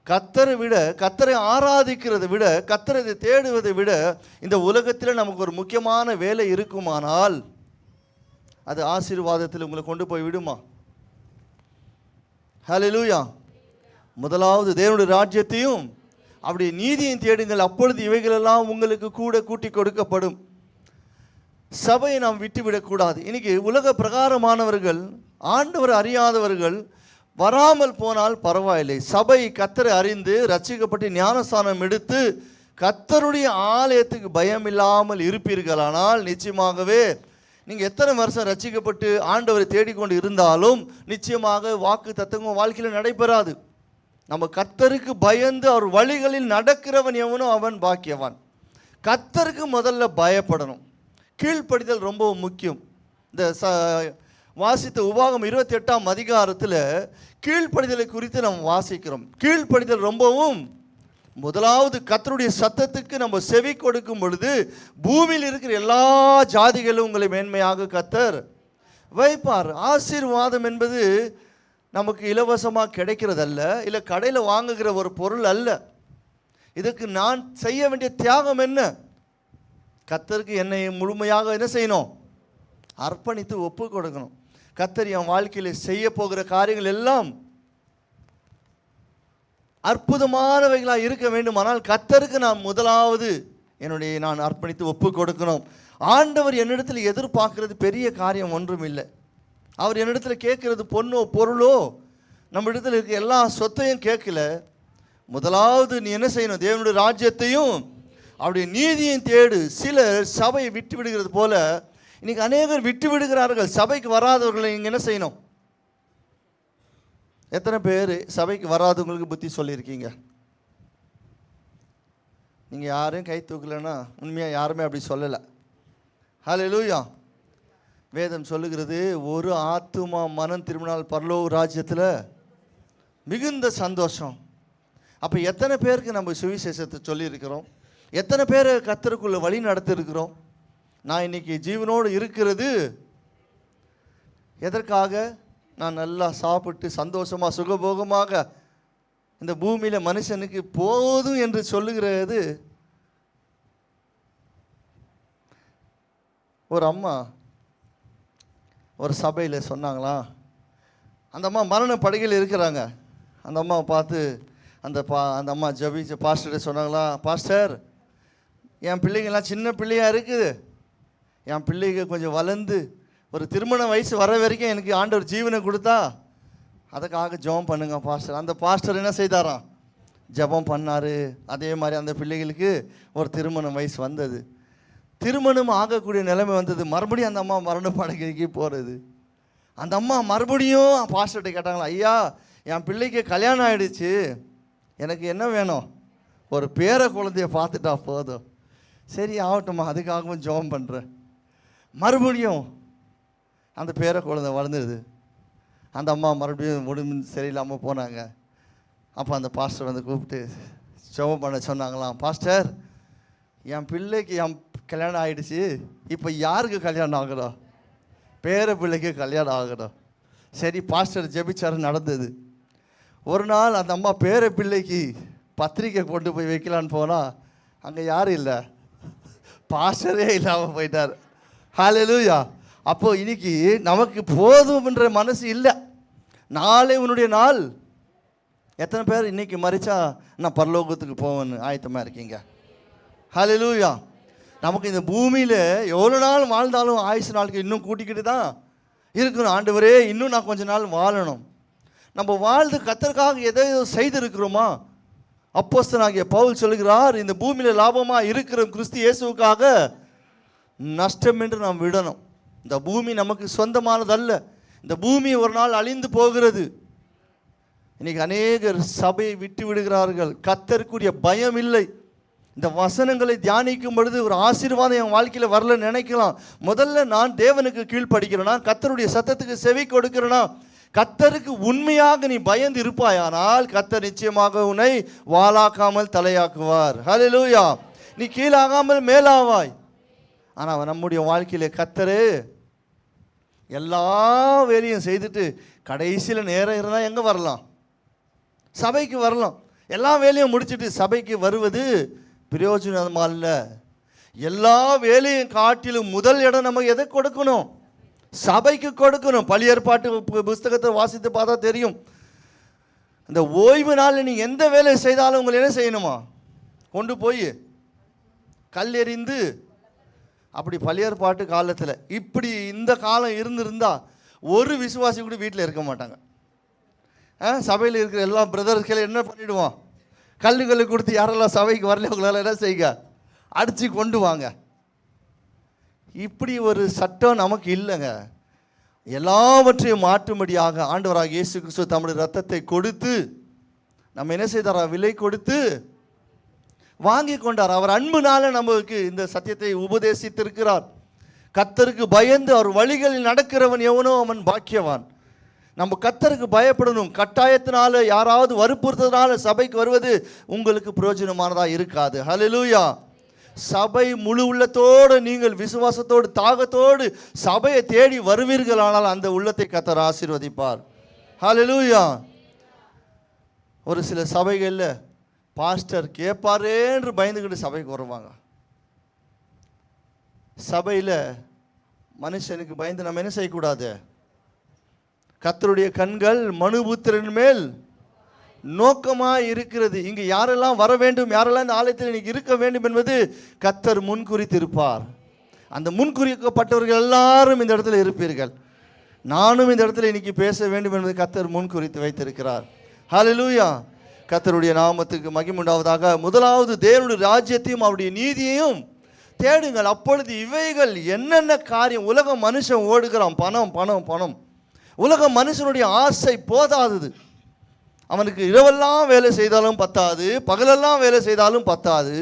கர்த்தரை விட, கர்த்தரை ஆராதிக்கிறதை விட, கர்த்தரை தேடுவதை விட இந்த உலகத்தில் நமக்கு ஒரு முக்கியமான வேலை இருக்குமானால் அது ஆசீர்வாதத்தில் உங்களை கொண்டு போய் விடுமா? ஹல்லேலூயா. முதலாவது தேவனுடைய ராஜ்யத்தையும் அவருடைய நீதியையும் தேடுங்கள், அப்பொழுது இவைகளெல்லாம் உங்களுக்கு கூட கூட்டி கொடுக்கப்படும். சபையை நாம் விட்டுவிடக்கூடாது. இன்னைக்கு உலக பிரகாரமானவர்கள், ஆண்டவர் அறியாதவர்கள் வராமல் போனால் பரவாயில்லை. சபை கர்த்தரை அறிந்து ரட்சிக்கப்பட்டு ஞானஸ்தானம் எடுத்து கர்த்தருடைய ஆலயத்துக்கு பயம் இல்லாமல் இருப்பீர்களானால் நிச்சயமாகவே நீங்கள் எத்தனை வருஷம் ரட்சிக்கப்பட்டு ஆண்டவரை தேடிக்கொண்டு இருந்தாலும் நிச்சயமாக வாக்கு தத்துவம் வாழ்க்கையில் நடைபெறாது. நம்ம கர்த்தருக்கு பயந்து அவர் வழிகளில் நடக்கிறவன் எவனோ அவன் பாக்கியவான். கர்த்தருக்கு முதல்ல பயப்படணும். கீழ்ப்படிதல் ரொம்ப முக்கியம். இந்த வாசித்த உபாகம் 28ஆம் அதிகாரத்தில் கீழ்ப்படிதலை குறித்து நம்ம வாசிக்கிறோம். கீழ்ப்படிதல் ரொம்பவும், முதலாவது கர்த்தருடைய சத்தத்துக்கு நம்ம செவி கொடுக்கும் பொழுது பூமியில் இருக்கிற எல்லா ஜாதிகளும் உங்களை மேன்மையாக கர்த்தர் வைப்பார். ஆசீர்வாதம் என்பது நமக்கு இலவசமாக கிடைக்கிறதல்ல, இல்லை கடையில் வாங்குகிற ஒரு பொருள் அல்ல. இதுக்கு நான் செய்ய வேண்டிய தியாகம் என்ன? கர்த்தருக்கு என்னை முழுமையாக என்ன செய்யணும்? அர்ப்பணித்து ஒப்பு கொடுக்கணும். கர்த்தர் என் வாழ்க்கையில் செய்ய போகிற காரியங்கள் எல்லாம் அற்புதமானவைகளாக இருக்க வேண்டுமானால் கர்த்தருக்கு நான் முதலாவது நான் அர்ப்பணித்து ஒப்பு கொடுக்கணும். ஆண்டவர் என்னிடத்தில் எதிர்பார்க்கிறது பெரிய காரியம் ஒன்றும் இல்லை. அவர் என்னிடத்தில் கேட்கறது பொண்ணோ பொருளோ, நம்ம இடத்துல இருக்க எல்லா சொத்தையும் கேட்கல. முதலாவது நீ என்ன செய்யணும்? தேவனுடைய ராஜ்யத்தையும் அவருடைய நீதியையும் தேடு. சிலர் சபையை விட்டு விடுகிறது போல இன்னைக்கு அநேகர் விட்டு விடுகிறார்கள். சபைக்கு வராதவர்களை நீங்கள் என்ன செய்யணும்? எத்தனை பேர் சபைக்கு வராதவங்களுக்கு புத்தி சொல்லியிருக்கீங்க? நீங்கள் யாரும் கை தூக்கலைன்னா உண்மையாக யாருமே அப்படி சொல்லலை. ஹல்லேலூயா. வேதம் சொல்லுகிறது, ஒரு ஆத்துமா மனம் திரும்பினால் பரலோக ராஜ்யத்தில் மிகுந்த சந்தோஷம். அப்போ எத்தனை பேருக்கு நம்ம சுவிசேஷத்தை சொல்லியிருக்கிறோம்? எத்தனை பேர் கர்த்தருக்குள்ள வழி நடத்திருக்கிறோம்? நான் இன்னைக்கு ஜீவனோடு இருக்கிறது எதற்காக? நான் நல்லா சாப்பிட்டு சந்தோஷமாக சுகபோகமாக இந்த பூமியில் மனுஷனுக்கு போதும் என்று சொல்லுகிறது. ஒரு அம்மா ஒரு சபையில் சொன்னாங்களா, அந்த அம்மா மரண படுகையில் இருக்கிறாங்க. அந்த அம்மாவை பார்த்து அந்த அம்மா ஜபிச்ச பாஸ்டர்கிட்ட சொன்னாங்களா, பாஸ்டர் என் பிள்ளைங்கள்லாம் சின்ன பிள்ளையாக இருக்குது, என் பிள்ளைங்க கொஞ்சம் வளர்ந்து ஒரு திருமண வயசு வர வரைக்கும் எனக்கு ஆண்டவர் ஜீவனை கொடுத்தா அதுக்காக ஜெபம் பண்ணுங்க பாஸ்டர். அந்த பாஸ்டர் என்ன செய்தாராம்? ஜெபம் பண்ணார். அதே மாதிரி அந்த பிள்ளைகளுக்கு ஒரு திருமண வயசு வந்தது. திருமணம் ஆகக்கூடிய நிலைமை வந்தது. மறுபடியும் அந்த அம்மா மரண படுக்கைக்கு போகிறது. அந்த அம்மா மறுபடியும் பாஸ்டர்கிட்ட கேட்டாங்களா, ஐயா என் பிள்ளைக்கு கல்யாணம் ஆகிடுச்சு, எனக்கு என்ன வேணும், ஒரு பேர குழந்தைய பார்த்துட்டா போதும். சரி ஆகட்டும்மா, அதுக்காகவும் ஜெபம் பண்ணுறேன். மறுபடியும் அந்த பேர குழந்தை வளர்ந்துடுது. அந்த அம்மா மறுபடியும் உடம்பு சரியில்லாமல் போனாங்க. அப்போ அந்த பாஸ்டர் வந்து கூப்பிட்டு ஜெபம் பண்ண சொன்னாங்களாம், பாஸ்டர் என் பிள்ளைக்கு கல்யாணம் ஆகிடுச்சு, இப்போ யாருக்கு கல்யாணம் ஆகணும், பேர பிள்ளைக்கு கல்யாணம் ஆகணும். சரி பாஸ்டர் ஜெபிச்சாரு, நடந்தது. ஒரு நாள் அந்த அம்மா பேர பிள்ளைக்கு பத்திரிக்கை கொண்டு போய் வைக்கலான்னு போனால் அங்கே யாரும் இல்லை, பாஸ்டரே இல்லாமல் போயிட்டார். ஹல்லேலூயா. அப்போது இன்னைக்கு நமக்கு போதும்ன்ற மனசு இல்லை. நாளை உன்னுடைய நாள். எத்தனை பேர் இன்னைக்கு மறிச்சா நான் பரலோகத்துக்கு போவேன்னு ஆயத்தமாக இருக்கீங்க? ஹல்லேலூயா. நமக்கு இந்த பூமியில் எவ்வளோ நாள் வாழ்ந்தாலும் ஆயுசு நாளுக்கு இன்னும் கூட்டிக்கிட்டு தான் இருக்கணும். ஆண்டவரே இன்னும் நான் கொஞ்ச நாள் வாழணும். நம்ம வாழ்ந்து கர்த்தருக்காக எதையோ செய்திருக்கிறோமா? அப்போஸ்தலனாகிய பவுல் சொல்கிறார், இந்த பூமியில் லாபமாக இருக்கிற கிறிஸ்து இயேசுவுக்காக நஷ்டம் என்று நாம் விடணும். இந்த பூமி நமக்கு சொந்தமானதல்ல. இந்த பூமி ஒரு நாள் அழிந்து போகிறது. இன்னைக்கு அநேகர் சபையை விட்டு விடுகிறார்கள். கர்த்தருக்குரிய பயம் இல்லை. இந்த வசனங்களை தியானிக்கும் பொழுது ஒரு ஆசீர்வாதம் என் வாழ்க்கையில் வரல நினைக்கலாம். முதல்ல நான் தேவனுக்கு கீழ்ப்படுகிறேனா, கர்த்தருடைய சத்தத்துக்கு செவி கொடுக்கிறேனா? கர்த்தருக்கு உண்மையாக நீ பயந்து இருப்பாயானால் கர்த்தர் நிச்சயமாக உன்னை வாளாக்காமல் தலையாக்குவார். ஹல்லேலூயா. நீ கீழாகாமல் மேலாவாய். ஆனால் நம்முடைய வாழ்க்கையில் கர்த்தரே எல்லா வேலையும் செய்துட்டு கடைசியில் நேரம் இருந்தால் எங்கே வரலாம்? சபைக்கு வரலாம். எல்லா வேலையும் முடிச்சுட்டு சபைக்கு வருவது பிரயோஜனமா அல்ல. எல்லா வேலையும் காட்டிலும் முதல் இடம் நம்ம எதை கொடுக்கணும்? சபைக்கு கொடுக்கணும். பழைய ஏற்பாட்டு புஸ்தகத்தை வாசித்து பார்த்தா தெரியும். இந்த ஓய்வு நாளில் நீ எந்த வேலை செய்தாலும் உங்களை என்ன செய்யணுமா? கொண்டு போய் கல் எறிந்து. அப்படி பழைய ஏற்பாட்டு காலத்தில் இப்படி இந்த காலம் இருந்திருந்தா ஒரு விசுவாசி கூட வீட்டில் இருக்க மாட்டாங்க. சபையில் இருக்கிற எல்லா பிரதர்ஸ்களை என்ன பண்ணிவிடுவோம்? கல்லுகளை கொடுத்து யாரெல்லாம் சபைக்கு வரல உங்களால் என்ன செய்யுங்க, அடித்து கொண்டு வாங்க. இப்படி ஒரு சட்டம் நமக்கு இல்லைங்க. எல்லாவற்றையும் மாற்றும்படியாக ஆண்டவராக இயேசு கிறிஸ்து தம்முடைய ரத்தத்தை கொடுத்து நம்ம என்ன செய்தாரா? விலை கொடுத்து வாங்கி கொண்டார். அவர் அன்புனால நமக்கு இந்த சத்தியத்தை உபதேசித்திருக்கிறார். கர்த்தருக்கு பயந்து அவர் வழிகளில் நடக்கிறவன் எவனோ அவன் பாக்கியவான். நம்ம கர்த்தருக்கு பயப்படணும். கட்டாயத்தினால யாராவது வற்புறுத்ததுனால சபைக்கு வருவது உங்களுக்கு பிரயோஜனமானதாக இருக்காது. ஹல்லேலூயா. சபை முழு உள்ளத்தோடு நீங்கள் விசுவாசத்தோடு தாகத்தோடு சபையை தேடி வருவீர்களானால் அந்த உள்ளத்தை கர்த்தர் ஆசீர்வதிப்பார். ஹல்லேலூயா. ஒரு சில சபைகளில் பாஸ்டர் கேட்பாரேன்று பயந்துக்கிட்டு சபைக்கு வருவாங்க. சபையில் மனுஷனுக்கு பயந்து நம்ம என்ன செய்யக்கூடாது? கர்த்தருடைய கண்கள் மனுபுத்திரன் மேல் நோக்கமாக இருக்கிறது. இங்கு யாரெல்லாம் வர வேண்டும், யாரெல்லாம் இந்த ஆலயத்தில் இன்னைக்கு இருக்க வேண்டும் என்பது கர்த்தர் முன்குறித்திருப்பார். அந்த முன்குறிக்கப்பட்டவர்கள் எல்லாரும் இந்த இடத்துல இருப்பீர்கள். நானும் இந்த இடத்துல இன்னைக்கு பேச வேண்டும் என்பது கர்த்தர் முன்குறித்து வைத்திருக்கிறார். ஹல்லேலூயா. கர்த்தருடைய நாமத்துக்கு மகிமை உண்டாவதாக. முதலாவது தேவனுடைய ராஜ்யத்தையும் அவருடைய நீதியையும் தேடுங்கள், அப்பொழுது இவைகள் என்னென்ன காரியம். உலக மனுஷன் ஓடுகிறான், பணம் பணம் பணம். உலக மனுஷனுடைய ஆசை போதாதது. அவனுக்கு இரவெல்லாம் வேலை செய்தாலும் பத்தாது, பகலெல்லாம் வேலை செய்தாலும் பத்தாது.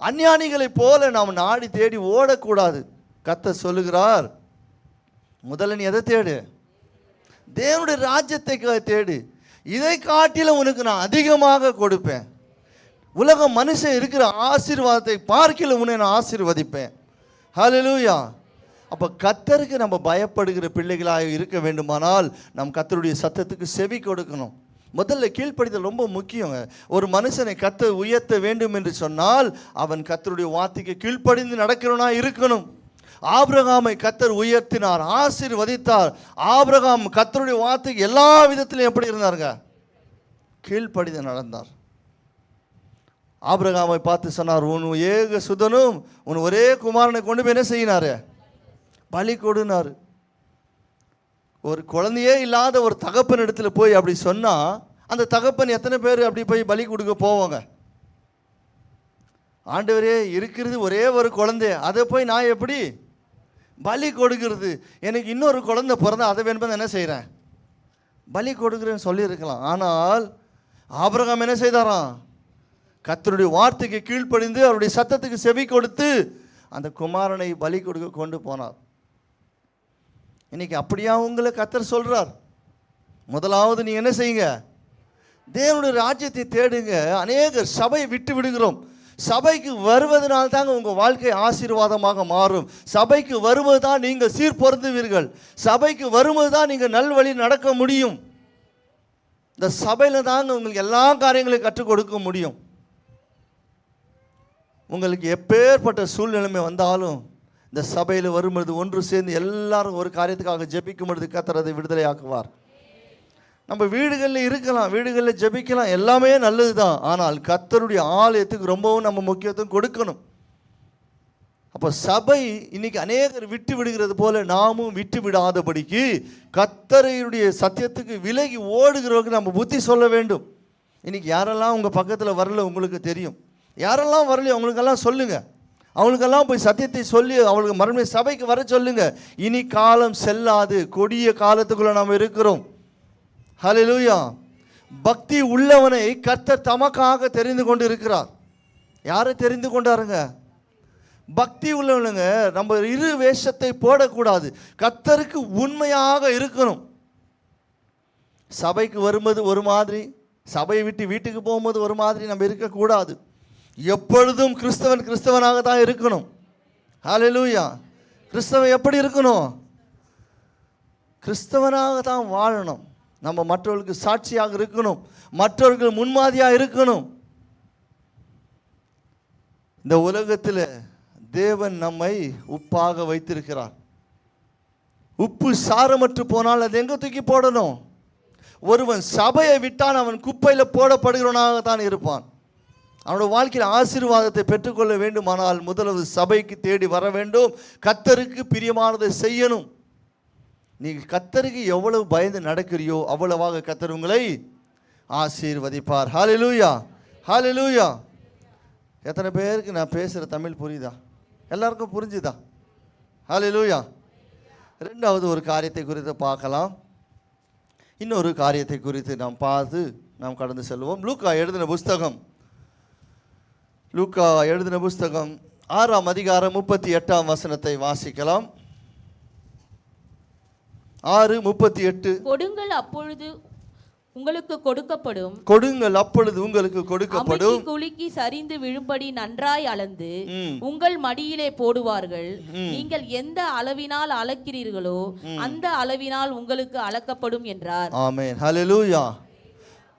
அஞ்ஞானிகளைப் போல நாம் நாடி தேடி ஓடக்கூடாது. கர்த்தர் சொல்லுகிறார், முதல்ல நீ எதை தேடு? தேவனுடைய ராஜ்யத்தை தேடு. இதை காட்டிலும் உனக்கு நான் அதிகமாக கொடுப்பேன். உலக மனுஷன் இருக்கிற ஆசீர்வாதத்தை பார்க்கல உன்னை நான் ஆசீர்வதிப்பேன். ஹல்லேலூயா. அப்போ கர்த்தருக்கு நம்ம பயப்படுகிற பிள்ளைகளாக இருக்க வேண்டுமானால் நம் கர்த்தருடைய சத்தத்துக்கு செவி கொடுக்கணும். முதல்ல கீழ்ப்படிதல் ரொம்ப முக்கியங்க. ஒரு மனுஷனை கர்த்தர் உயர்த்த வேண்டும் என்று சொன்னால் அவன் கர்த்தருடைய வார்த்தைக்கு கீழ்ப்படிந்து நடக்கிறவனா இருக்கணும். ஆபிரகாமை கர்த்தர் உயர்த்தினார், ஆசீர்வதித்தார். ஆபிரகாம் கர்த்தருடைய வார்த்தைக்கு எல்லா விதத்திலும் எப்படி இருந்தாருங்க? கீழ்ப்படிந்து நடந்தார். ஆபிரகாமை பார்த்து சொன்னார், உன் ஏக சுதனும் உன் ஒரே குமாரனை கொண்டு போய் என்ன செய்யினாரு? பலி கொடுனார். ஒரு குழந்தையே இல்லாத ஒரு தகப்பன் இடத்துல போய் அப்படி சொன்னால் அந்த தகப்பன் எத்தனை பேர் அப்படி போய் பலி கொடுக்க போவாங்க? ஆண்டவரே இருக்கிறது ஒரே ஒரு குழந்தை, அதை போய் நான் எப்படி பலி கொடுக்கிறது. எனக்கு இன்னொரு குழந்தை பிறந்தா அதை வேணுமே என்ன செய்கிறேன், பலி கொடுக்குறேன்னு சொல்லியிருக்கலாம். ஆனால் ஆபிரகாம் என்ன செய்தாராம், கர்த்தருடைய வார்த்தைக்கு கீழ்ப்படிந்து அவருடைய சத்தத்துக்கு செவி கொடுத்து அந்த குமாரனை பலி கொடுக்க கொண்டு போனார். இன்னைக்கு அப்படியா உங்களை கர்த்தர் சொல்றார், முதலாவது நீ என்ன செய்யுங்க, தேவனுடைய ராஜ்யத்தை தேடுங்க. அநேகர் சபையை விட்டு விடுகிறோம். சபைக்கு வருவதனால் தாங்க உங்கள் வாழ்க்கை ஆசீர்வாதமாக மாறும். சபைக்கு வருவது தான் நீங்கள் சீர்பொருந்துவீர்கள். சபைக்கு வருவது தான் நீங்கள் நல்வழி நடக்க முடியும். இந்த சபையில் தாங்க உங்களுக்கு எல்லா காரியங்களையும் கற்றுக் கொடுக்க முடியும். உங்களுக்கு எப்பேற்பட்ட சூழ்நிலைமை வந்தாலும் இந்த சபையில் வரும்பொழுது ஒன்று சேர்ந்து எல்லாரும் ஒரு காரியத்துக்காக ஜெபிக்கும் பொழுது கர்த்தர் அதை விடுதலையாக்குவார். நம்ம வீடுகளில் இருக்கலாம், வீடுகளில் ஜெபிக்கலாம், எல்லாமே நல்லது தான். ஆனால் கர்த்தருடைய ஆலயத்துக்கு ரொம்பவும் நம்ம முக்கியத்துவம் கொடுக்கணும். அப்போ சபை இன்னைக்கு அநேகர் விட்டு விடுகிறது போல நாமும் விட்டு விடாதபடிக்கு கர்த்தருடைய சத்தியத்துக்கு விலகி ஓடுகிறவர்களுக்கு நம்ம புத்தி சொல்ல வேண்டும். இன்னைக்கு யாரெல்லாம் உங்கள் பக்கத்தில் வரல உங்களுக்கு தெரியும், யாரெல்லாம் வரலையோ அவங்களுக்கெல்லாம் சொல்லுங்கள், அவங்களுக்கெல்லாம் போய் சத்தியத்தை சொல்லி அவங்களுக்கு மறுபடியும் சபைக்கு வர சொல்லுங்க. இனி காலம் செல்லாது, கொடிய காலத்துக்குள்ள நாம் இருக்கிறோம். ஹல்லேலூயா. பக்தி உள்ளவனை கர்த்தர் தமக்காக தெரிந்து கொண்டு இருக்கிறார். யாரை தெரிந்து கொண்டாருங்க, பக்தி உள்ளவனுங்க. நம்ம இரு வேஷத்தை போடக்கூடாது, கர்த்தருக்கு உண்மையாக இருக்கணும். சபைக்கு வரும்போது ஒரு மாதிரி, சபையை விட்டு வீட்டுக்கு போகும்போது ஒரு மாதிரி நம்ம இருக்கக்கூடாது. எப்பொழுதும் கிறிஸ்தவனாக தான் இருக்கணும். ஹல்லேலூயா. கிறிஸ்தவன் எப்படி இருக்கணும், கிறிஸ்தவனாக தான் வாழணும். நம்ம மற்றவர்களுக்கு சாட்சியாக இருக்கணும், மற்றவர்கள் முன்மாதிரியாக இருக்கணும். இந்த உலகத்தில் தேவன் நம்மை உப்பாக வைத்திருக்கிறார். உப்பு சாரமற்று போனால் அது எங்கே தூக்கி போடணும்? ஒருவன் சபையை விட்டான் அவன் குப்பையில் போடப்படுகிறவனாக தான் இருப்பான். அவனோட வாழ்க்கையில் ஆசீர்வாதத்தை பெற்றுக்கொள்ள வேண்டுமானால் முதலாவது சபைக்கு தேடி வர வேண்டும், கர்த்தருக்கு பிரியமானதை செய்யணும். நீ கர்த்தருக்கு எவ்வளவு பயந்து நடக்கிறியோ அவ்வளவாக கர்த்தர் உங்களை ஆசீர்வதிப்பார். ஹல்லேலூயா, ஹல்லேலூயா. எத்தனை பேருக்கு நான் பேசுகிற தமிழ் புரியுதா? எல்லாருக்கும் புரிஞ்சுதா? ஹல்லேலூயா. ரெண்டாவது ஒரு காரியத்தை குறித்து பார்க்கலாம். இன்னொரு காரியத்தை குறித்து நாம் பார்த்து நாம் கடந்து செல்வோம். லூக்கா எழுதின புஸ்தகம் 6ஆம் அதிகாரம் 38ஆம் வசனத்தை வாசிக்கலாம். 6:38. கொடுங்கள் அப்பொழுது உங்களுக்கு கொடுக்கப்படும், குலுக்கி சரிந்து விழும்படி நன்றாய் அளந்து உங்கள் மடியிலே போடுவார்கள். நீங்கள் எந்த அளவினால் அளக்கிறீர்களோ அந்த அளவினால் உங்களுக்கு அளக்கப்படும் என்றார். ஆமென், ஹல்லேலூயா.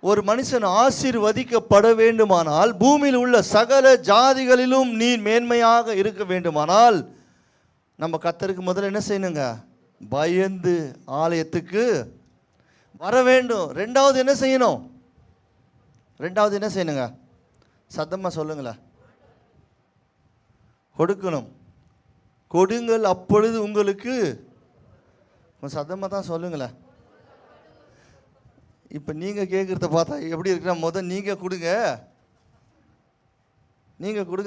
ஒரு மனுஷன் ஆசீர்வதிக்கப்பட வேண்டுமானால், பூமியில் உள்ள சகல ஜாதிகளிலும் நீ மேன்மையாக இருக்க வேண்டுமானால், நம்ம கர்த்தருக்கு முதல்ல என்ன செய்யணுங்க, பயந்து ஆலயத்துக்கு வர வேண்டும். ரெண்டாவது என்ன செய்யணுங்க, சத்தமாக சொல்லுங்களேன், கொடுக்கணும். கொடுங்கள் அப்பொழுது உங்களுக்கு, சத்தமாக தான் சொல்லுங்களேன். இப்போ நீங்கள் கேட்குறத பார்த்தா எப்படி இருக்கிற, முதல் நீங்கள் கொடுங்க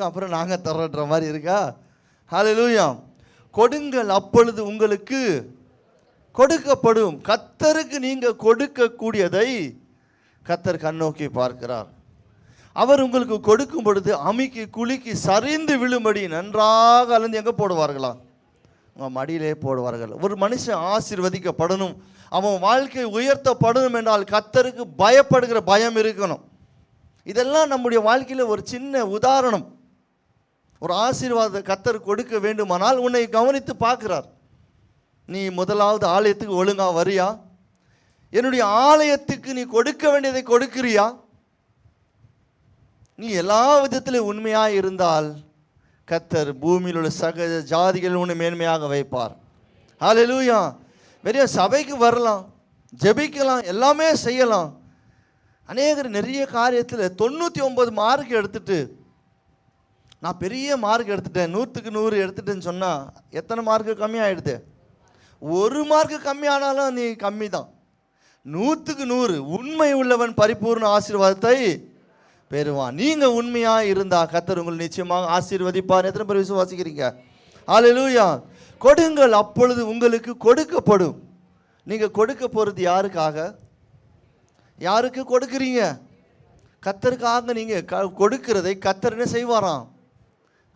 அப்புறம் நாங்கள் தர்றன்ற மாதிரி இருக்கா? ஹல்லேலூயா. கொடுங்கள் அப்பொழுது உங்களுக்கு கொடுக்கப்படும். கர்த்தருக்கு நீங்கள் கொடுக்கக்கூடியதை கர்த்தர் கண்ணோக்கி பார்க்கிறார். அவர் உங்களுக்கு கொடுக்கும் பொழுது அமுக்கி குலுக்கி சரிந்து விழும்படி நன்றாக அளந்து எங்கே போடுவார்களா? உங்கள் மடியிலே போடுவார்கள். ஒரு மனுஷன் ஆசீர்வதிக்கப்படணும், அவன் வாழ்க்கை உயர்த்தப்படணும் என்றால் கர்த்தருக்கு பயப்படுகிற பயம் இருக்கணும். இதெல்லாம் நம்முடைய வாழ்க்கையில் ஒரு சின்ன உதாரணம். ஒரு ஆசீர்வாதத்தை கர்த்தர் கொடுக்க வேண்டுமானால் உன்னை கவனித்து பார்க்கிறார். நீ முதலாவது ஆலயத்துக்கு ஒழுங்கா வரியா? என்னுடைய ஆலயத்துக்கு நீ கொடுக்க வேண்டியதை கொடுக்கிறியா? நீ எல்லா விதத்திலும் உண்மையாக இருந்தால் கர்த்தர் பூமியில் உள்ள சகல ஜாதிகள் உன்னை மேன்மையாக வைப்பார். ஹல்லேலூயா. வெறும் சபைக்கு வரலாம், ஜெபிக்கலாம், எல்லாமே செய்யலாம். அநேகர் நிறைய காரியத்தில் 99 மார்க் எடுத்துட்டு, நான் பெரிய மார்க் எடுத்துட்டேன், 100க்கு 100 எடுத்துட்டேன்னு சொன்னால் எத்தனை மார்க்கு கம்மியாகிடுது? 1 மார்க்கு கம்மியானாலும் நீ கம்மி தான். 100க்கு 100 உண்மை உள்ளவன் பரிபூர்ண ஆசீர்வாதத்தை பெறுவான். நீங்கள் உண்மையாக இருந்தால் கர்த்தர் உங்களை நிச்சயமாக ஆசீர்வதிப்பார். எத்தனை பேர் விசுவாசிக்கிறீங்க? ஹல்லேலூயா. கொடுங்கள் அப்பொழுது உங்களுக்கு கொடுக்கப்படும். நீங்க கொடுக்க போறது யாருக்காக? யாருக்கு கொடுக்குறீங்க? கர்த்தருக்காக. நீங்க கொடுக்கிறதை கர்த்தர் என்ன செய்வாராம்?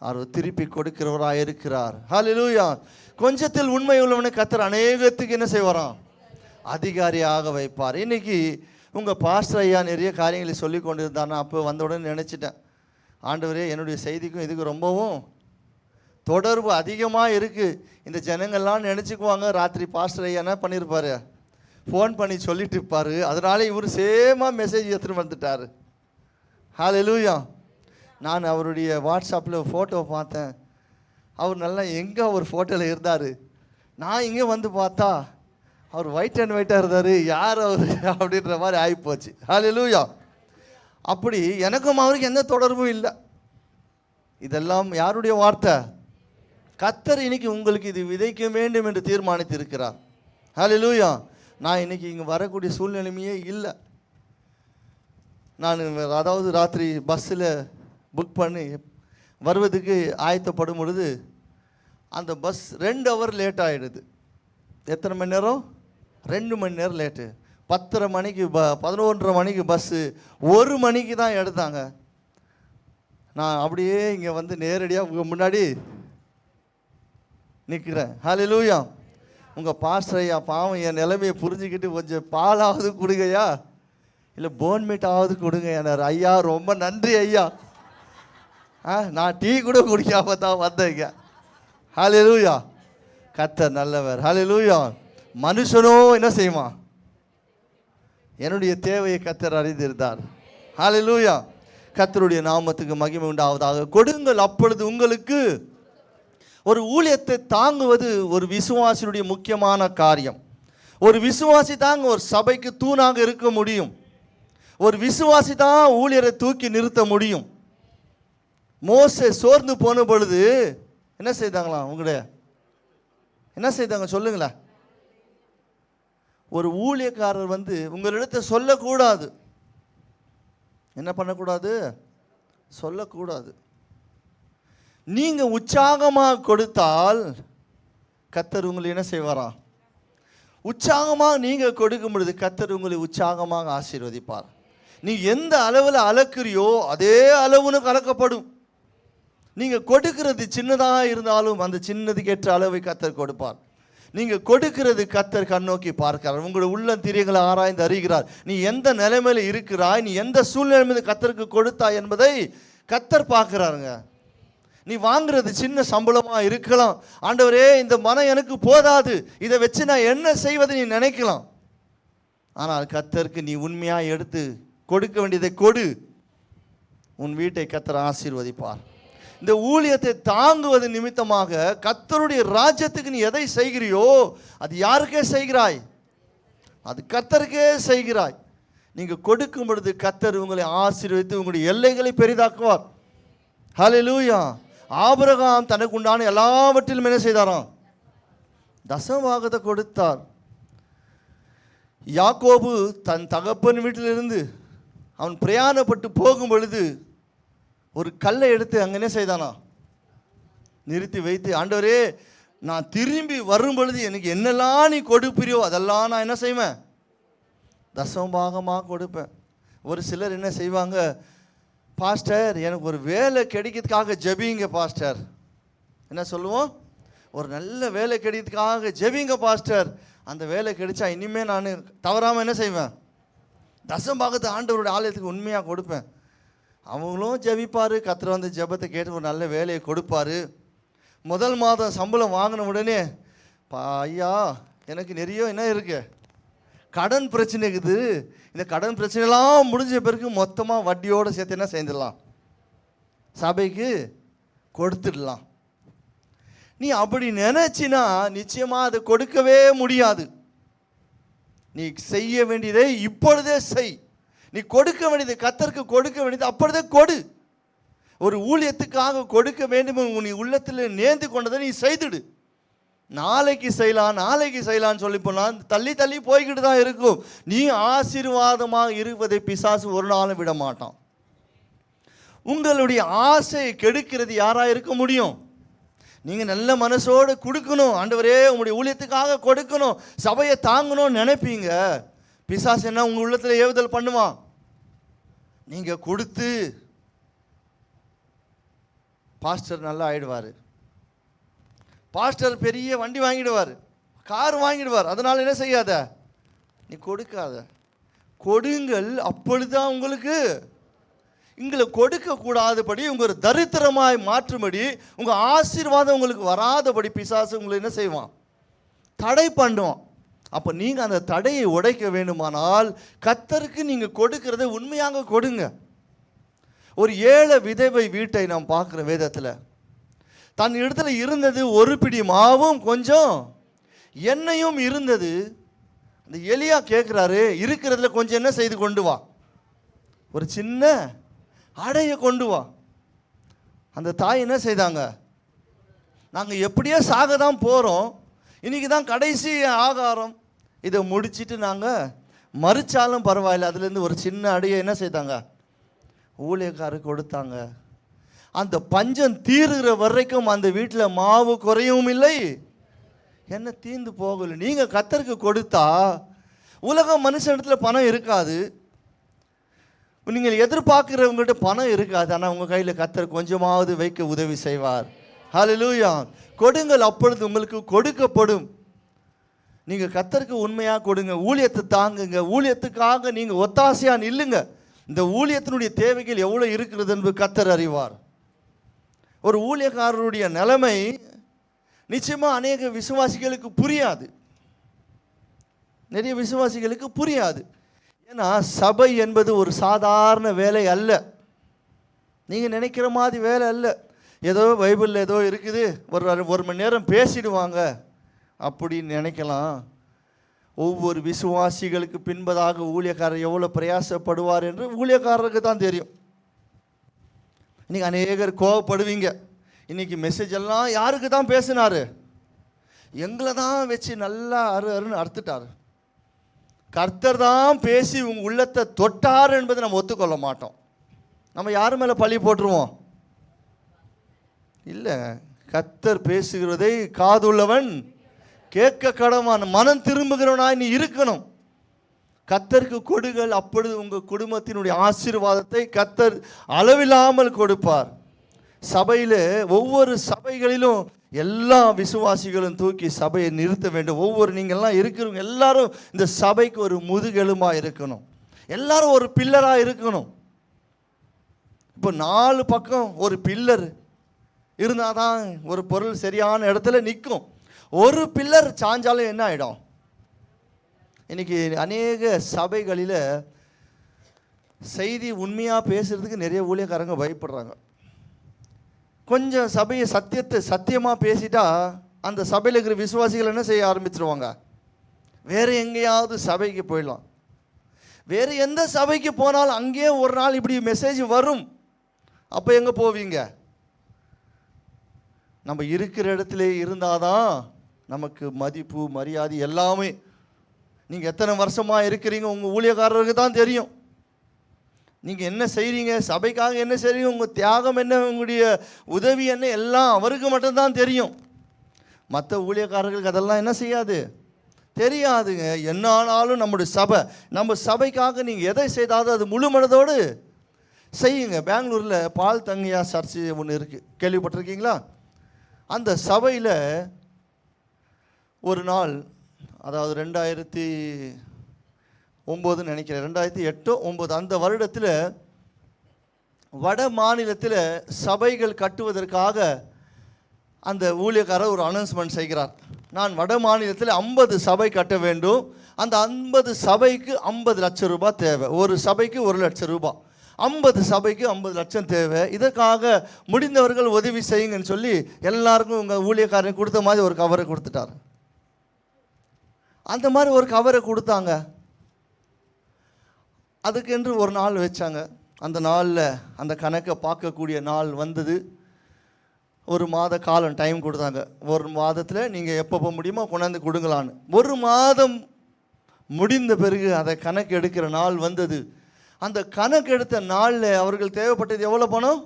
அவர் திருப்பி கொடுக்கிறவராக இருக்கிறார். ஹல்லேலூயா. கொஞ்சத்தில் உண்மை உள்ளவனை கர்த்தர் அநேகத்துக்கு என்ன செய்வாராம்? அதிகாரியாக வைப்பார். இன்னைக்கு உங்கள் பாஸ்டர் ஐயா நிறைய காரியங்களை சொல்லி கொண்டிருந்தாருன்னா அப்போ வந்த உடனே நினச்சிட்டேன், ஆண்டவரே என்னுடைய செய்திக்கும் இதுக்கு ரொம்பவும் தொடர்பு அதிகமாக இருக்குது. இந்த ஜனங்கள்லாம் நினச்சிக்குவாங்க ராத்திரி பாஸ்டர் ஐயா என்ன பண்ணியிருப்பார், ஃபோன் பண்ணி சொல்லிட்டு இருப்பார். அதனால இவர் சேமாக மெசேஜ் எடுத்துகிட்டு வந்துட்டார். ஹல்லேலூயா. நான் அவருடைய வாட்ஸ்அப்பில் ஃபோட்டோ பார்த்தேன். அவர் நல்லா எங்கே அவர் ஃபோட்டோவில் இருந்தார். நான் இங்கே வந்து பார்த்தா அவர் ஒயிட் அண்ட் ஒயிட்டாக இருந்தார். யார் அவர் அப்படின்ற மாதிரி ஆகிப்போச்சு. ஹல்லேலூயா. அப்படி எனக்கும் அவருக்கு எந்த தொடர்பும் இல்லை. இதெல்லாம் யாருடைய வார்த்தை? கர்த்தர் இன்னைக்கு உங்களுக்கு இது விதைக்க வேண்டும் என்று தீர்மானித்து இருக்கிறார். ஹல்லேலூயா. நான் இன்னைக்கு இங்கே வரக்கூடிய சூழ்நிலைமையே இல்லை. நான் அதாவது ராத்திரி பஸ்ஸில் புக் பண்ணி வருவதுக்கு ஆயத்தப்படும் பொழுது அந்த பஸ் 2 ஹவர் லேட் ஆகிடுது. எத்தனை மணி நேரம்? 2 மணி நேரம் லேட்டு. 10:30 மணிக்கு 11:30 மணிக்கு பஸ்ஸு 1 மணிக்கு தான் எடுத்தாங்க. நான் அப்படியே இங்கே வந்து நேரடியாக உங்கள் முன்னாடி நிற்கிறேன். ஹல்லேலூயா. உங்கள் பாஸ்டர் ஐயா பாவம் என் நிலைமையை புரிஞ்சுக்கிட்டு கொஞ்சம் பாலாவது கொடுங்கய்யா, இல்லை போன்மீட்டாவது கொடுங்க என்னார். ஐயா ரொம்ப நன்றி ஐயா. நான் டீ கூட குடிக்காம தான் வந்தேங்க. ஹல்லேலூயா. கர்த்தர் நல்லவர். ஹல்லேலூயா. மனுஷனோ என்ன செய்வான்? என்னுடைய தேவையை கர்த்தர் அறிந்திருந்தார். ஹல்லேலூயா. கர்த்தருடைய நாமத்துக்கு மகிமை உண்டாவதாக. கொடுங்கள் அப்பொழுது உங்களுக்கு. ஒரு ஊழியத்தை தாங்குவது ஒரு விசுவாசியுடைய முக்கியமான காரியம். ஒரு விசுவாசி தாங்க ஒரு சபைக்கு தூணாக இருக்க முடியும். ஒரு விசுவாசி தான் ஊழியரை தூக்கி நிறுத்த முடியும். மோசே சோர்ந்து போன பொழுது என்ன செய்தாங்களா? உங்களுடைய என்ன செய்தாங்க சொல்லுங்களேன். ஒரு ஊழியக்காரர் வந்து உங்களிடத்தை சொல்லக்கூடாது. என்ன பண்ணக்கூடாது? சொல்லக்கூடாது. நீங்க உற்சாகமாக கொடுத்தால் கர்த்தர் உங்களை என்ன செய்வாரா? உற்சாகமாக நீங்க கொடுக்கும் பொழுது கர்த்தர் உங்களை உற்சாகமாக ஆசீர்வதிப்பார். நீ எந்த அளவில் அளக்குறியோ அதே அளவுன்னு கலக்கப்படும். நீங்க கொடுக்கிறது சின்னதாக இருந்தாலும் அந்த சின்னதுக்கு ஏற்ற அளவை கர்த்தர் கொடுப்பார். நீங்க கொடுக்கிறது கர்த்தர் கண்ணோக்கி பார்க்கிறார். உங்களுடைய உள்ளம் திரியங்களை ஆராய்ந்து அறிகிறார். நீ எந்த நிலைமையில இருக்கிறாய், நீ எந்த சூழ்நிலை கர்த்தருக்கு கொடுத்தாய் என்பதை கர்த்தர் பார்க்கிறாருங்க. நீ வாங்குறது சின்ன சம்பளமா இருக்கலாம். ஆண்டவரே இந்த மனம் எனக்கு போதாது, இதை வச்சு நான் என்ன செய்வதை நீ நினைக்கலாம். ஆனால் கர்த்தருக்கு நீ உண்மையா எடுத்து கொடுக்க வேண்டியதை கொடு. உன் வீட்டை கர்த்தர் ஆசீர்வதிப்பார். இந்த ஊழியத்தை தாங்குவது நிமித்தமாக கர்த்தருடைய ராஜ்யத்துக்கு நீ எதை செய்கிறியோ அது யாருக்கே செய்கிறாய்? அது கர்த்தருக்கே செய்கிறாய். நீங்க கொடுக்கும் பொழுது கர்த்தர் உங்களை ஆசீர்வதித்து உங்களுடைய எல்லைகளை பெரிதாக்குவார். ஹல்லேலூயா. ஆபிரகாம் தனக்கு உண்டான எல்லாவற்றிலும் என்ன செய்தாராம்? தசமபாகத்தை கொடுத்தார். யாக்கோபு தன் தகப்பன் வீட்டிலிருந்து அவன் பிரயாணப்பட்டு போகும் பொழுது ஒரு கல்லை எடுத்து அங்கே என்ன செய்தானா? நிறுத்தி வைத்து, ஆண்டவரே நான் திரும்பி வரும் பொழுது எனக்கு என்னெல்லாம் நீ கொடுப்பிறியோ அதெல்லாம் நான் என்ன செய்வேன்? தசமபாகமாக கொடுப்பேன். ஒரு சிலர் என்ன செய்வாங்க, பாஸ்டர் எனக்கு ஒரு வேலை கிடைக்கிறதுக்காக ஜெபிங்க பாஸ்டர். என்ன சொல்லுவோம்? ஒரு நல்ல வேலை கிடைக்கிறதுக்காக ஜெபிங்க பாஸ்டர். அந்த வேலை கிடைச்சா இனிமேல் நான் தவறாமல் என்ன செய்வேன்? தசமபாகத்தை ஆண்டவருடைய ஆலயத்துக்கு உண்மையாக கொடுப்பேன். அவங்களும் ஜெபிப்பார். கர்த்தர் வந்து ஜெபத்தை கேட்டு ஒரு நல்ல வேலையை கொடுப்பார். முதல் மாதம் சம்பளம் வாங்கின உடனே ஐயா எனக்கு நிறைய என்ன இருக்கு, கடன் பிரச்சனை இருக்குது. இந்த கடன் பிரச்சனைலாம் முடிஞ்ச பிறகு மொத்தமாக வட்டியோடு சேர்த்து என்ன செஞ்சிடலாம்? சபைக்கு கொடுத்துடலாம். நீ அப்படி நினைச்சினா நிச்சயமாக அதை கொடுக்கவே முடியாது. நீ செய்ய வேண்டியதை இப்பொழுதே செய். நீ கொடுக்க வேண்டியது கர்த்தருக்கு கொடுக்க வேண்டியது அப்பொழுதே கொடு. ஒரு ஊழியத்துக்காக கொடுக்க வேண்டும் நீ உள்ளத்தில் நேர்ந்து கொண்டதை நீ செய்துடு. நாளைக்கு செய்யலான்னு சொல்லி போனால் தள்ளி தள்ளி போய்கிட்டு தான் இருக்கும். நீ ஆசீர்வாதமாக இருப்பதை பிசாசு ஒரு நாளும் விட மாட்டான். உங்களுடைய ஆசையை கெடுக்கிறது யாராக இருக்க முடியும்? நீங்கள் நல்ல மனசோடு கொடுக்கணும். ஆண்டவரே உங்களுடைய ஊழியத்துக்காக கொடுக்கணும், சபையை தாங்கணும்னு நினைப்பீங்க. பிசாசு என்ன உங்கள் உள்ளத்தில் ஏவுதல் பண்ணுவான். நீங்கள் கொடுத்து பாஸ்டர் நல்லா ஆயிடுவார், பாஸ்டர் பெரிய வண்டி வாங்கிடுவார், கார் வாங்கிடுவார். அதனால் என்ன செய்யாத, நீ கொடுக்காத. கொடுங்கள், அப்பொழுதுதான் உங்களுக்கு உங்களை கொடுக்கக்கூடாதபடி உங்கள் தரித்திரமாய் மாற்றும்படி உங்கள் ஆசீர்வாதம் உங்களுக்கு வராதபடி பிசாசு உங்களை என்ன செய்வான், தடை பண்ணுவான். அப்போ நீங்கள் அந்த தடையை உடைக்க வேண்டுமானால் கர்த்தருக்கு நீங்கள் கொடுக்கறத உண்மையாக கொடுங்க. ஒரு ஏழை விதவை வீட்டை நாம் பார்க்குற வேதத்தில், தன் இடத்துல இருந்தது ஒரு பிடி மாவும் கொஞ்சம் எண்ணெயும் இருந்தது. அந்த எலியா கேட்குறாரு, இருக்கிறதுல கொஞ்சம் என்ன செய்து கொண்டு வா, ஒரு சின்ன அடைய கொண்டு வா. அந்த தாய் என்ன செய்தாங்க, நாங்கள் எப்படியோ சாக தான் போகிறோம், இன்றைக்கி தான் கடைசி ஆகாரம், இதை முடிச்சுட்டு நாங்கள் மறிச்சாலும் பரவாயில்ல, அதுலேருந்து ஒரு சின்ன அடையை என்ன செய்தாங்க, ஊழியக்காரருக்கு கொடுத்தாங்க. அந்த பஞ்சம் தீருகிற வரைக்கும் அந்த வீட்டில் மாவு குறையவும் இல்லை, என்ன தீர்ந்து போகலை. நீங்கள் கர்த்தருக்கு கொடுத்தா உலக மனுஷனிடத்தில் பணம் இருக்காது, நீங்கள் எதிர்பார்க்குறவங்கள்ட்ட பணம் இருக்காது, ஆனால் உங்கள் கையில் கர்த்தர் கொஞ்சமாவது வைக்க உதவி செய்வார். ஹல்லேலூயா. கொடுங்கள், அப்பொழுது உங்களுக்கு கொடுக்கப்படும். நீங்கள் கர்த்தருக்கு உண்மையாக கொடுங்க, ஊழியத்தை தாங்குங்க, ஊழியத்துக்காக நீங்கள் ஒத்தாசையாக நில்லுங்க. இந்த ஊழியத்தினுடைய தேவைகள் எவ்வளோ இருக்கிறது என்று கர்த்தர் அறிவார். ஒரு ஊழியக்காரருடைய நிலைமை நிச்சயமாக அநேக விசுவாசிகளுக்கு புரியாது, நிறைய விசுவாசிகளுக்கு புரியாது. ஏன்னா சபை என்பது ஒரு சாதாரண வேலை அல்ல, நீங்கள் நினைக்கிற மாதிரி வேலை அல்ல. ஏதோ பைபிளில் ஏதோ இருக்குது, ஒரு மணி நேரம் பேசிடுவாங்க அப்படின்னு நினைக்கலாம். ஒவ்வொரு விசுவாசிகளுக்கு பின்பதாக ஊழியக்காரர் எவ்வளோ பிரயாசப்படுவார் என்று ஊழியக்காரருக்கு தான் தெரியும். இன்றைக்கி அநேகர் கோவப்படுவீங்க, இன்றைக்கி மெசேஜ் எல்லாம் யாருக்கு தான் பேசினார், எங்களை தான் வச்சு நல்லா அருன்னு அறுத்துட்டார். கர்த்தர் தான் பேசி உங்கள் உள்ளத்தை தொட்டார் என்பதை நம்ம ஒத்துக்கொள்ள மாட்டோம். நம்ம யார் மேலே பழி போட்டுருவோம், இல்லை, கர்த்தர் பேசுகிறதை காதுள்ளவன் கேட்க கடவான், மனம் திரும்புகிறவனாய் நீ இருக்கணும். கர்த்தருக்கு கொடுங்கள், அப்பொழுது உங்கள் குடும்பத்தினுடைய ஆசீர்வாதத்தை கர்த்தர் அளவில்லாமல் கொடுப்பார். சபையில் ஒவ்வொரு சபைகளிலும் எல்லா விசுவாசிகளும் தூக்கி சபையை நிறுத்த வேண்டும். ஒவ்வொரு நீங்கள்லாம் இருக்கிறவங்க எல்லாரும் இந்த சபைக்கு ஒரு முதுகெலும்பாக இருக்கணும், எல்லாரும் ஒரு பில்லராக இருக்கணும். இப்போ 4 பக்கம் ஒரு பில்லர் இருந்தால் தான் ஒரு பொருள் சரியான இடத்துல நிற்கும். ஒரு பில்லர் சாஞ்சாலும் என்ன ஆகிடும். இன்றைக்கி அநேக சபைகளில் செய்தி உண்மையாக பேசுகிறதுக்கு நிறைய ஊழியக்காரங்க பயப்படுறாங்க. கொஞ்சம் சபையை சத்தியமாக பேசிட்டா அந்த சபையில் இருக்கிற விசுவாசிகள் என்ன செய்ய ஆரம்பிச்சிருவாங்க, வேறு எங்கேயாவது சபைக்கு போயிடலாம். வேறு எந்த சபைக்கு போனாலும் அங்கேயே ஒரு நாள் இப்படி மெசேஜ் வரும். அப்போ எங்கே போவீங்க? நம்ம இருக்கிற இடத்துல இருந்தால் தான் நமக்கு மதிப்பு மரியாதை எல்லாமே. நீங்கள் எத்தனை வருஷமாக இருக்கிறீங்க உங்கள் ஊழியக்காரருக்கு தான் தெரியும். நீங்கள் என்ன செய்கிறீங்க, சபைக்காக என்ன செய்கிறீங்க, உங்கள் தியாகம் என்ன, உங்களுடைய உதவி என்ன, எல்லாம் அவருக்கு மட்டும்தான் தெரியும். மற்ற ஊழியக்காரர்களுக்கு அதெல்லாம் என்ன செய்யாது, தெரியாதுங்க. என்ன ஆனாலும் நம்முடைய சபை, நம்ம சபைக்காக நீங்கள் எதை செய்தாலும் அது முழு மனதோடு செய்யுங்க. பெங்களூரில் பால் தங்கையா சர்ச்சு ஒன்று இருக்குது, கேள்விப்பட்டிருக்கீங்களா? அந்த சபையில் ஒரு நாள், அதாவது 2009 நினைக்கிறேன், 2008 9 அந்த வருடத்தில் வட மாநிலத்தில் சபைகள் கட்டுவதற்காக அந்த ஊழியக்காரர் ஒரு அனௌன்ஸ்மெண்ட் செய்கிறார். நான் வட மாநிலத்தில் 50 சபை கட்ட வேண்டும், அந்த 50 சபைக்கு 50 லட்சம் ரூபாய் தேவை, ஒரு சபைக்கு 1 லட்சம் ரூபாய், 50 சபைக்கு 50 லட்சம் தேவை, இதற்காக முடிந்தவர்கள் உதவி செய்யுங்கன்னு சொல்லி எல்லாருக்கும் உங்கள் ஊழியக்காரன் கொடுத்த மாதிரி ஒரு கவரை கொடுத்துட்டார். அந்த மாதிரி ஒரு கவரை கொடுத்தாங்க. அதுக்கென்று ஒரு நாள் வச்சாங்க. அந்த நாளில் அந்த கணக்கை பார்க்கக்கூடிய நாள் வந்தது. 1 மாத காலம் டைம் கொடுத்தாங்க. 1 மாதத்தில் நீங்கள் எப்போ முடியுமோ கொண்டாந்து கொடுங்களான்னு. 1 மாதம் முடிந்த பிறகு அதை கணக்கு எடுக்கிற நாள் வந்தது. அந்த கணக்கு எடுத்த நாளில் அவர்கள் தேவைப்பட்டது எவ்வளோ பணம்?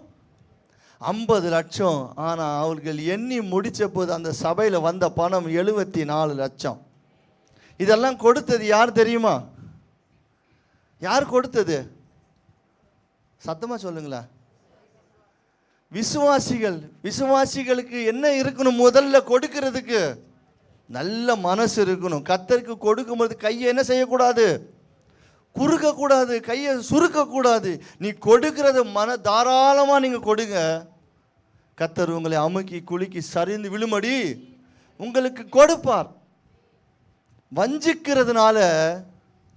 50 லட்சம். ஆனால் அவர்கள் எண்ணி முடித்த போது அந்த சபையில் வந்த பணம் 74 லட்சம். இதெல்லாம் கொடுத்தது யார் தெரியுமா? யார் கொடுத்தது? சத்தமாக சொல்லுங்களேன். விசுவாசிகள். விசுவாசிகளுக்கு என்ன இருக்கணும்? முதல்ல கொடுக்கிறதுக்கு நல்ல மனசு இருக்கணும். கர்த்தருக்கு கொடுக்கும்போது கையை என்ன செய்யக்கூடாது? குறுக்கக்கூடாது, கையை சுருக்கக்கூடாது. நீ கொடுக்கிறது தாராளமாக நீங்கள் கொடுங்க. கர்த்தர் உங்களை அமுக்கி குலுக்கி சரிந்து விழுமடி உங்களுக்கு கொடுப்பார். வஞ்சிக்கிறதுனால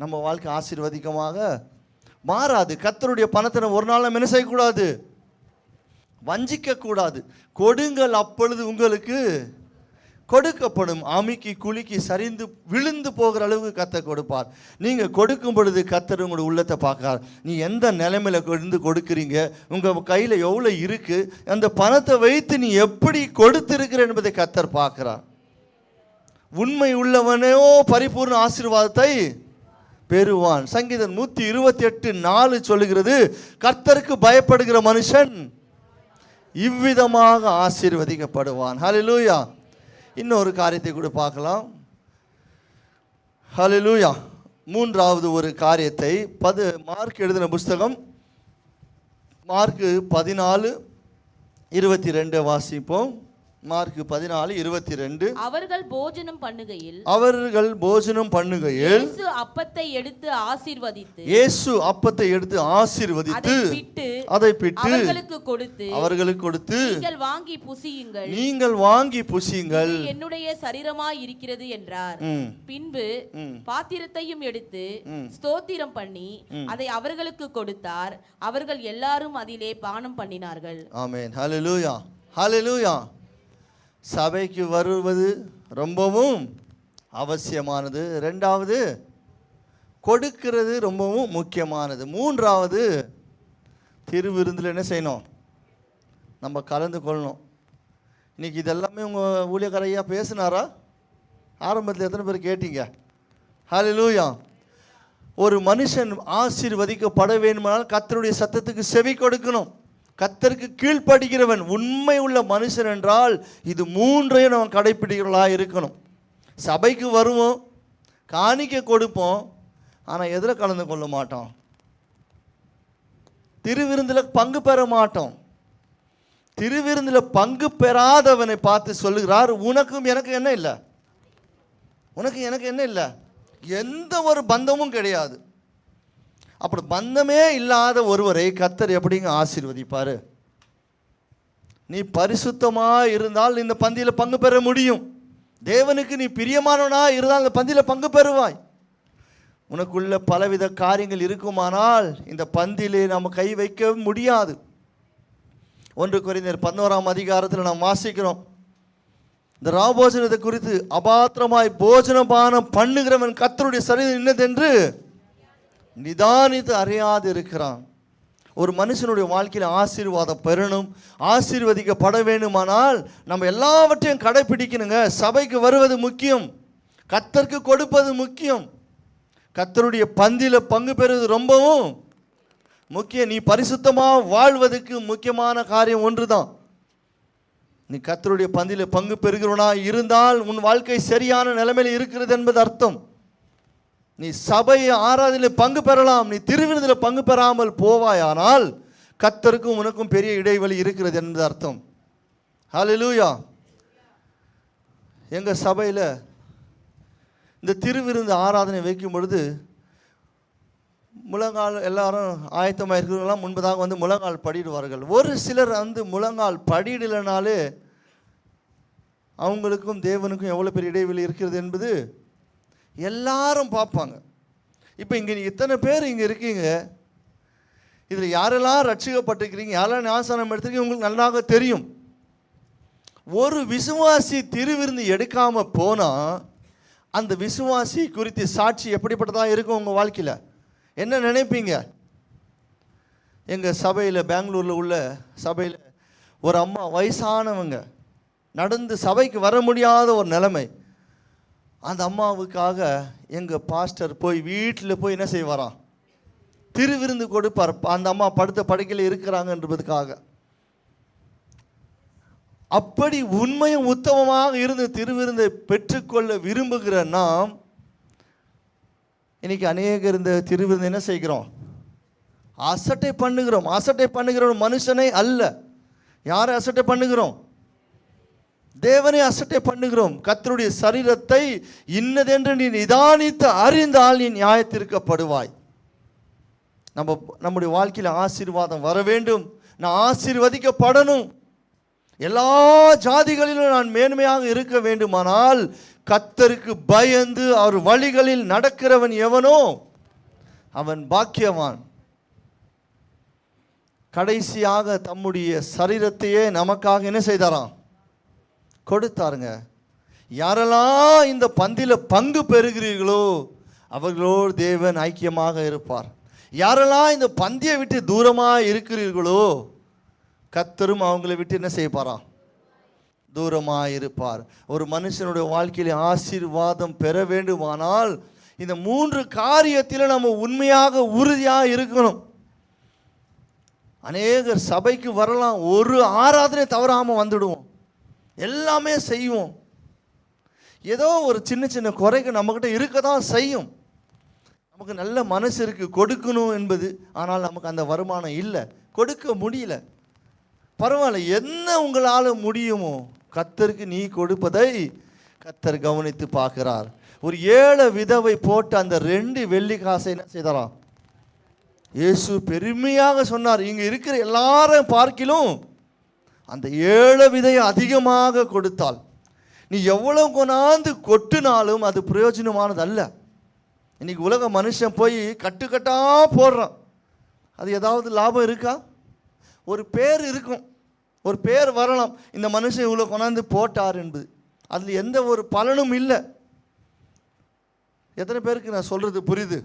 நம்ம வாழ்க்கை ஆசீர்வதிக்கமாக மாறாது. கர்த்தருடைய பணத்தை ஒரு நாள் நம்ம என்ன செய்யக்கூடாது? வஞ்சிக்க கூடாது. கொடுங்கள், அப்பொழுது உங்களுக்கு கொடுக்கப்படும். அமுக்கி குலுக்கி சரிந்து விழுந்து போகிற அளவுக்கு கர்த்தர் கொடுப்பார். நீங்கள் கொடுக்கும் பொழுது கர்த்தர் உங்களுடைய உள்ளத்தை பார்க்கிறார். நீ எந்த நிலைமையில இருந்து கொடுக்குறீங்க, உங்கள் கையில் எவ்வளோ இருக்குது, அந்த பணத்தை வைத்து நீ எப்படி கொடுத்திருக்கிற என்பதை கர்த்தர் பார்க்கிறார். உண்மை உள்ளவனோ பரிபூர்ண ஆசீர்வாதத்தை பெறுவான். சங்கீதம் 128:4 சொல்லுகிறது, கர்த்தருக்கு பயப்படுகிற மனுஷன் இவ்விதமாக ஆசீர்வதிக்கப்படுவான். ஹல்லேலூயா. இன்னொரு காரியத்தை கூட பார்க்கலாம். ஹல்லேலூயா. மூன்றாவது ஒரு காரியத்தை மார்க் எழுதின புஸ்தகம் மார்க் 14:22 வாசிப்போம். மார்க் 14:22. அவர்கள் போஜனம் பண்ணுகையில் இயேசு அப்பத்தை எடுத்து ஆசீர்வதித்து அதை பிட்டு அவர்களுக்கு கொடுத்து நீங்கள் வாங்கி புசியுங்கள், என்னுடைய சரீரமாய் இருக்கிறது என்றார். பின்பு பாத்திரத்தையும் எடுத்து ஸ்தோத்திரம் பண்ணி அதை அவர்களுக்கு கொடுத்தார். அவர்கள் எல்லாரும் அதிலே பானம் பண்ணினார்கள். ஆமென். ஹல்லேலூயா. ஹல்லேலூயா. சபைக்கு வருவது ரொம்பவும் அவசியமானது. ரெண்டாவது, கொடுக்கிறது ரொம்பவும் முக்கியமானது. மூன்றாவது, திருவிருந்தில் என்ன செய்யணும்? நம்ம கலந்து கொள்ளணும். இன்னைக்கு இதெல்லாமே உங்கள் ஊழியக்காரையா பேசினாரா? ஆரம்பத்தில் எத்தனை பேர் கேட்டீங்க? ஹல்லேலூயா. ஒரு மனுஷன் ஆசீர்வதிக்கப்பட வேண்டுமானால் கர்த்தருடைய சத்தத்துக்கு செவி கொடுக்கணும். கர்த்தருக்கு கீழ்ப்படுகிறவன் உண்மை உள்ள மனுஷன் என்றால் இது மூன்றையும் நம்ம கடைப்பிடிக்கிறவர்களாக இருக்கணும். சபைக்கு வருவோம், காணிக்கை கொடுப்போம், ஆனால் எதில் கலந்து கொள்ள மாட்டோம். திருவிருந்தில் பங்கு பெற மாட்டோம். திருவிருந்தில் பங்கு பெறாதவனை பார்த்து சொல்லுகிறார், உனக்கும் எனக்கு என்ன இல்லை, உனக்கு எனக்கு என்ன இல்லை, எந்த ஒரு பந்தமும் கிடையாது. அப்படி பந்தமே இல்லாத ஒருவரை கர்த்தர் எப்படிங்க ஆசீர்வதிப்பார்? நீ பரிசுத்தமாக இருந்தால் இந்த பந்தியில் பங்கு பெற முடியும். தேவனுக்கு நீ பிரியமானவனாக இருந்தால் இந்த பந்தியில் பங்கு பெறுவாய். உனக்குள்ள பலவித காரியங்கள் இருக்குமானால் இந்த பந்தியிலே நம்ம கை வைக்க முடியாது. 1 கொரிந்தியர் 11 நாம் வாசிக்கிறோம். இந்த ராபோஜனத்தை குறித்து, அபாத்திரமாய் போஜனபானம் பண்ணுகிறவன் கர்த்தருடைய சரீரம் இன்னதென்று நிதானித்து அறியாது இருக்கிறான். ஒரு மனுஷனுடைய வாழ்க்கையில் ஆசீர்வாதம் பெறணும், ஆசீர்வதிக்கப்பட வேண்டுமானால் நம்ம எல்லாவற்றையும் கடைப்பிடிக்கணுங்க. சபைக்கு வருவது முக்கியம், கர்த்தருக்கு கொடுப்பது முக்கியம், கர்த்தருடைய பந்தியில் பங்கு பெறுவது ரொம்பவும் முக்கியம். நீ பரிசுத்தமாக வாழ்வதற்கு முக்கியமான காரியம் ஒன்று தான். நீ கர்த்தருடைய பந்தியில் பங்கு பெறுகிறவனா இருந்தால் உன் வாழ்க்கை சரியான நிலைமையில் இருக்கிறது என்பது அர்த்தம். நீ சபை ஆராதனையில் பங்கு பெறலாம், நீ திருவிருந்தில் பங்கு பெறாமல் போவாயானால் கர்த்தருக்கும் உனக்கும் பெரிய இடைவெளி இருக்கிறது என்பது அர்த்தம். ஹல்லேலூயா. எங்கள் சபையில் இந்த திருவிருந்து ஆராதனை வைக்கும் பொழுது முழங்கால் எல்லாரும் ஆயத்தமாக இருக்கிறவங்களாம் முன்பதாக வந்து முழங்கால் படிடுவார்கள். ஒரு சிலர் வந்து முழங்கால் படிடலைனாலே அவங்களுக்கும் தேவனுக்கும் எவ்வளோ பெரிய இடைவெளி இருக்கிறது என்பது எல்லாரும் பார்ப்பாங்க. இப்போ இங்கே இத்தனை பேர் இங்கே இருக்கீங்க, இதில் யாரெல்லாம் ரட்சிக்கப்பட்டிருக்கிறீங்க, யாரெல்லாம் ஞானஸ்நானம் எடுத்துருக்கீங்க உங்களுக்கு நல்லாக தெரியும். ஒரு விசுவாசி திருவிருந்து எடுக்காமல் போனால் அந்த விசுவாசி குறித்து சாட்சி எப்படிப்பட்டதாக இருக்கும் உங்கள் வாழ்க்கையில்? என்ன நினைப்பீங்க? எங்கள் சபையில், பெங்களூரில் உள்ள சபையில் ஒரு அம்மா, வயசானவங்க, நடந்து சபைக்கு வர முடியாத ஒரு நிலைமை. அந்த அம்மாவுக்காக எங்கள் பாஸ்டர் போய் வீட்டில் போய் என்ன செய்வாராம்? திருவிருந்து கொடுப்பார். அந்த அம்மா படுத்த படுக்கையில் இருக்கிறாங்க என்பதுக்காக. அப்படி உண்மையும் உத்தமமாக இருந்து திருவிருந்தை பெற்றுக்கொள்ள விரும்புகிற நாம் இன்னைக்கு அநேகர் இந்த திருவிருந்தை என்ன செய்கிறோம்? அசட்டை பண்ணுகிறோம். அசட்டை பண்ணுகிற ஒரு மனுஷனை அல்ல. யாரை அசட்டை பண்ணுகிறோம்? தேவனை அசட்டை பண்ணுகிறோம். கர்த்தருடைய சரீரத்தை இன்னதென்று நீ நிதானித்து அறிந்தால் நீ நியாயத்திற்கப்படுவாய். நம்முடைய வாழ்க்கையில் ஆசீர்வாதம் வர வேண்டும். நான் ஆசீர்வதிக்கப்படணும். எல்லா ஜாதிகளிலும் நான் மேன்மையாக இருக்க வேண்டுமானால் கர்த்தருக்கு பயந்து அவர் வழிகளில் நடக்கிறவன் எவனோ அவன் பாக்கியவான். கடைசியாக தம்முடைய சரீரத்தையே நமக்காக என்ன செய்தாராம்? கொடுத்தாருங்க. யாரெல்லாம் இந்த பந்தியில் பங்கு பெறுகிறீர்களோ அவர்களோடு தேவன் ஐக்கியமாக இருப்பார். யாரெல்லாம் இந்த பந்தியை விட்டு தூரமாக இருக்கிறீர்களோ கர்த்தரும் அவங்களை விட்டு என்ன செய்வாராம்? தூரமாக இருப்பார். ஒரு மனுஷனுடைய வாழ்க்கையில் ஆசீர்வாதம் பெற வேண்டுமானால் இந்த 3 காரியத்தில் நம்ம உண்மையாக உறுதியாக இருக்கணும். அநேகர் சபைக்கு வரலாம், ஒரு ஆராதனை தவறாமல் வந்துடுவோம், எல்லாமே செய்வோம். ஏதோ ஒரு சின்ன சின்ன குறைகள் நம்மக்கிட்ட இருக்க தான் செய்யும். நமக்கு நல்ல மனசு இருக்குது கொடுக்கணும் என்பது, ஆனால் நமக்கு அந்த வருமானம் இல்லை, கொடுக்க முடியல. பரவாயில்ல, என்ன உங்களால் முடியுமோ கர்த்தருக்கு நீ கொடுப்பதை கர்த்தர் கவனித்து பார்க்கிறார். ஒரு 7 விதவை போட்டு அந்த 2 வெள்ளி காசை என்ன செய்தாராம்? இயேசு பெருமையாக சொன்னார், இங்கே இருக்கிற எல்லாரும் பார்க்கிலும் அந்த 7 விதையை அதிகமாக கொடுத்தால் நீ எவ்வளோ கொண்டாந்து கொட்டினாலும் அது பிரயோஜனமானது அல்ல. இன்னைக்கு உலக மனுஷன் போய் கட்டுக்கட்டாக போடுறான். அது ஏதாவது லாபம் இருக்கா? ஒரு பேர் இருக்கும், ஒரு பேர் வரலாம், இந்த மனுஷன் இவ்வளோ கொண்டாந்து போட்டார் என்பது. அதில் எந்த ஒரு பலனும் இல்லை. எத்தனை பேருக்கு நான் சொல்கிறது புரியுது?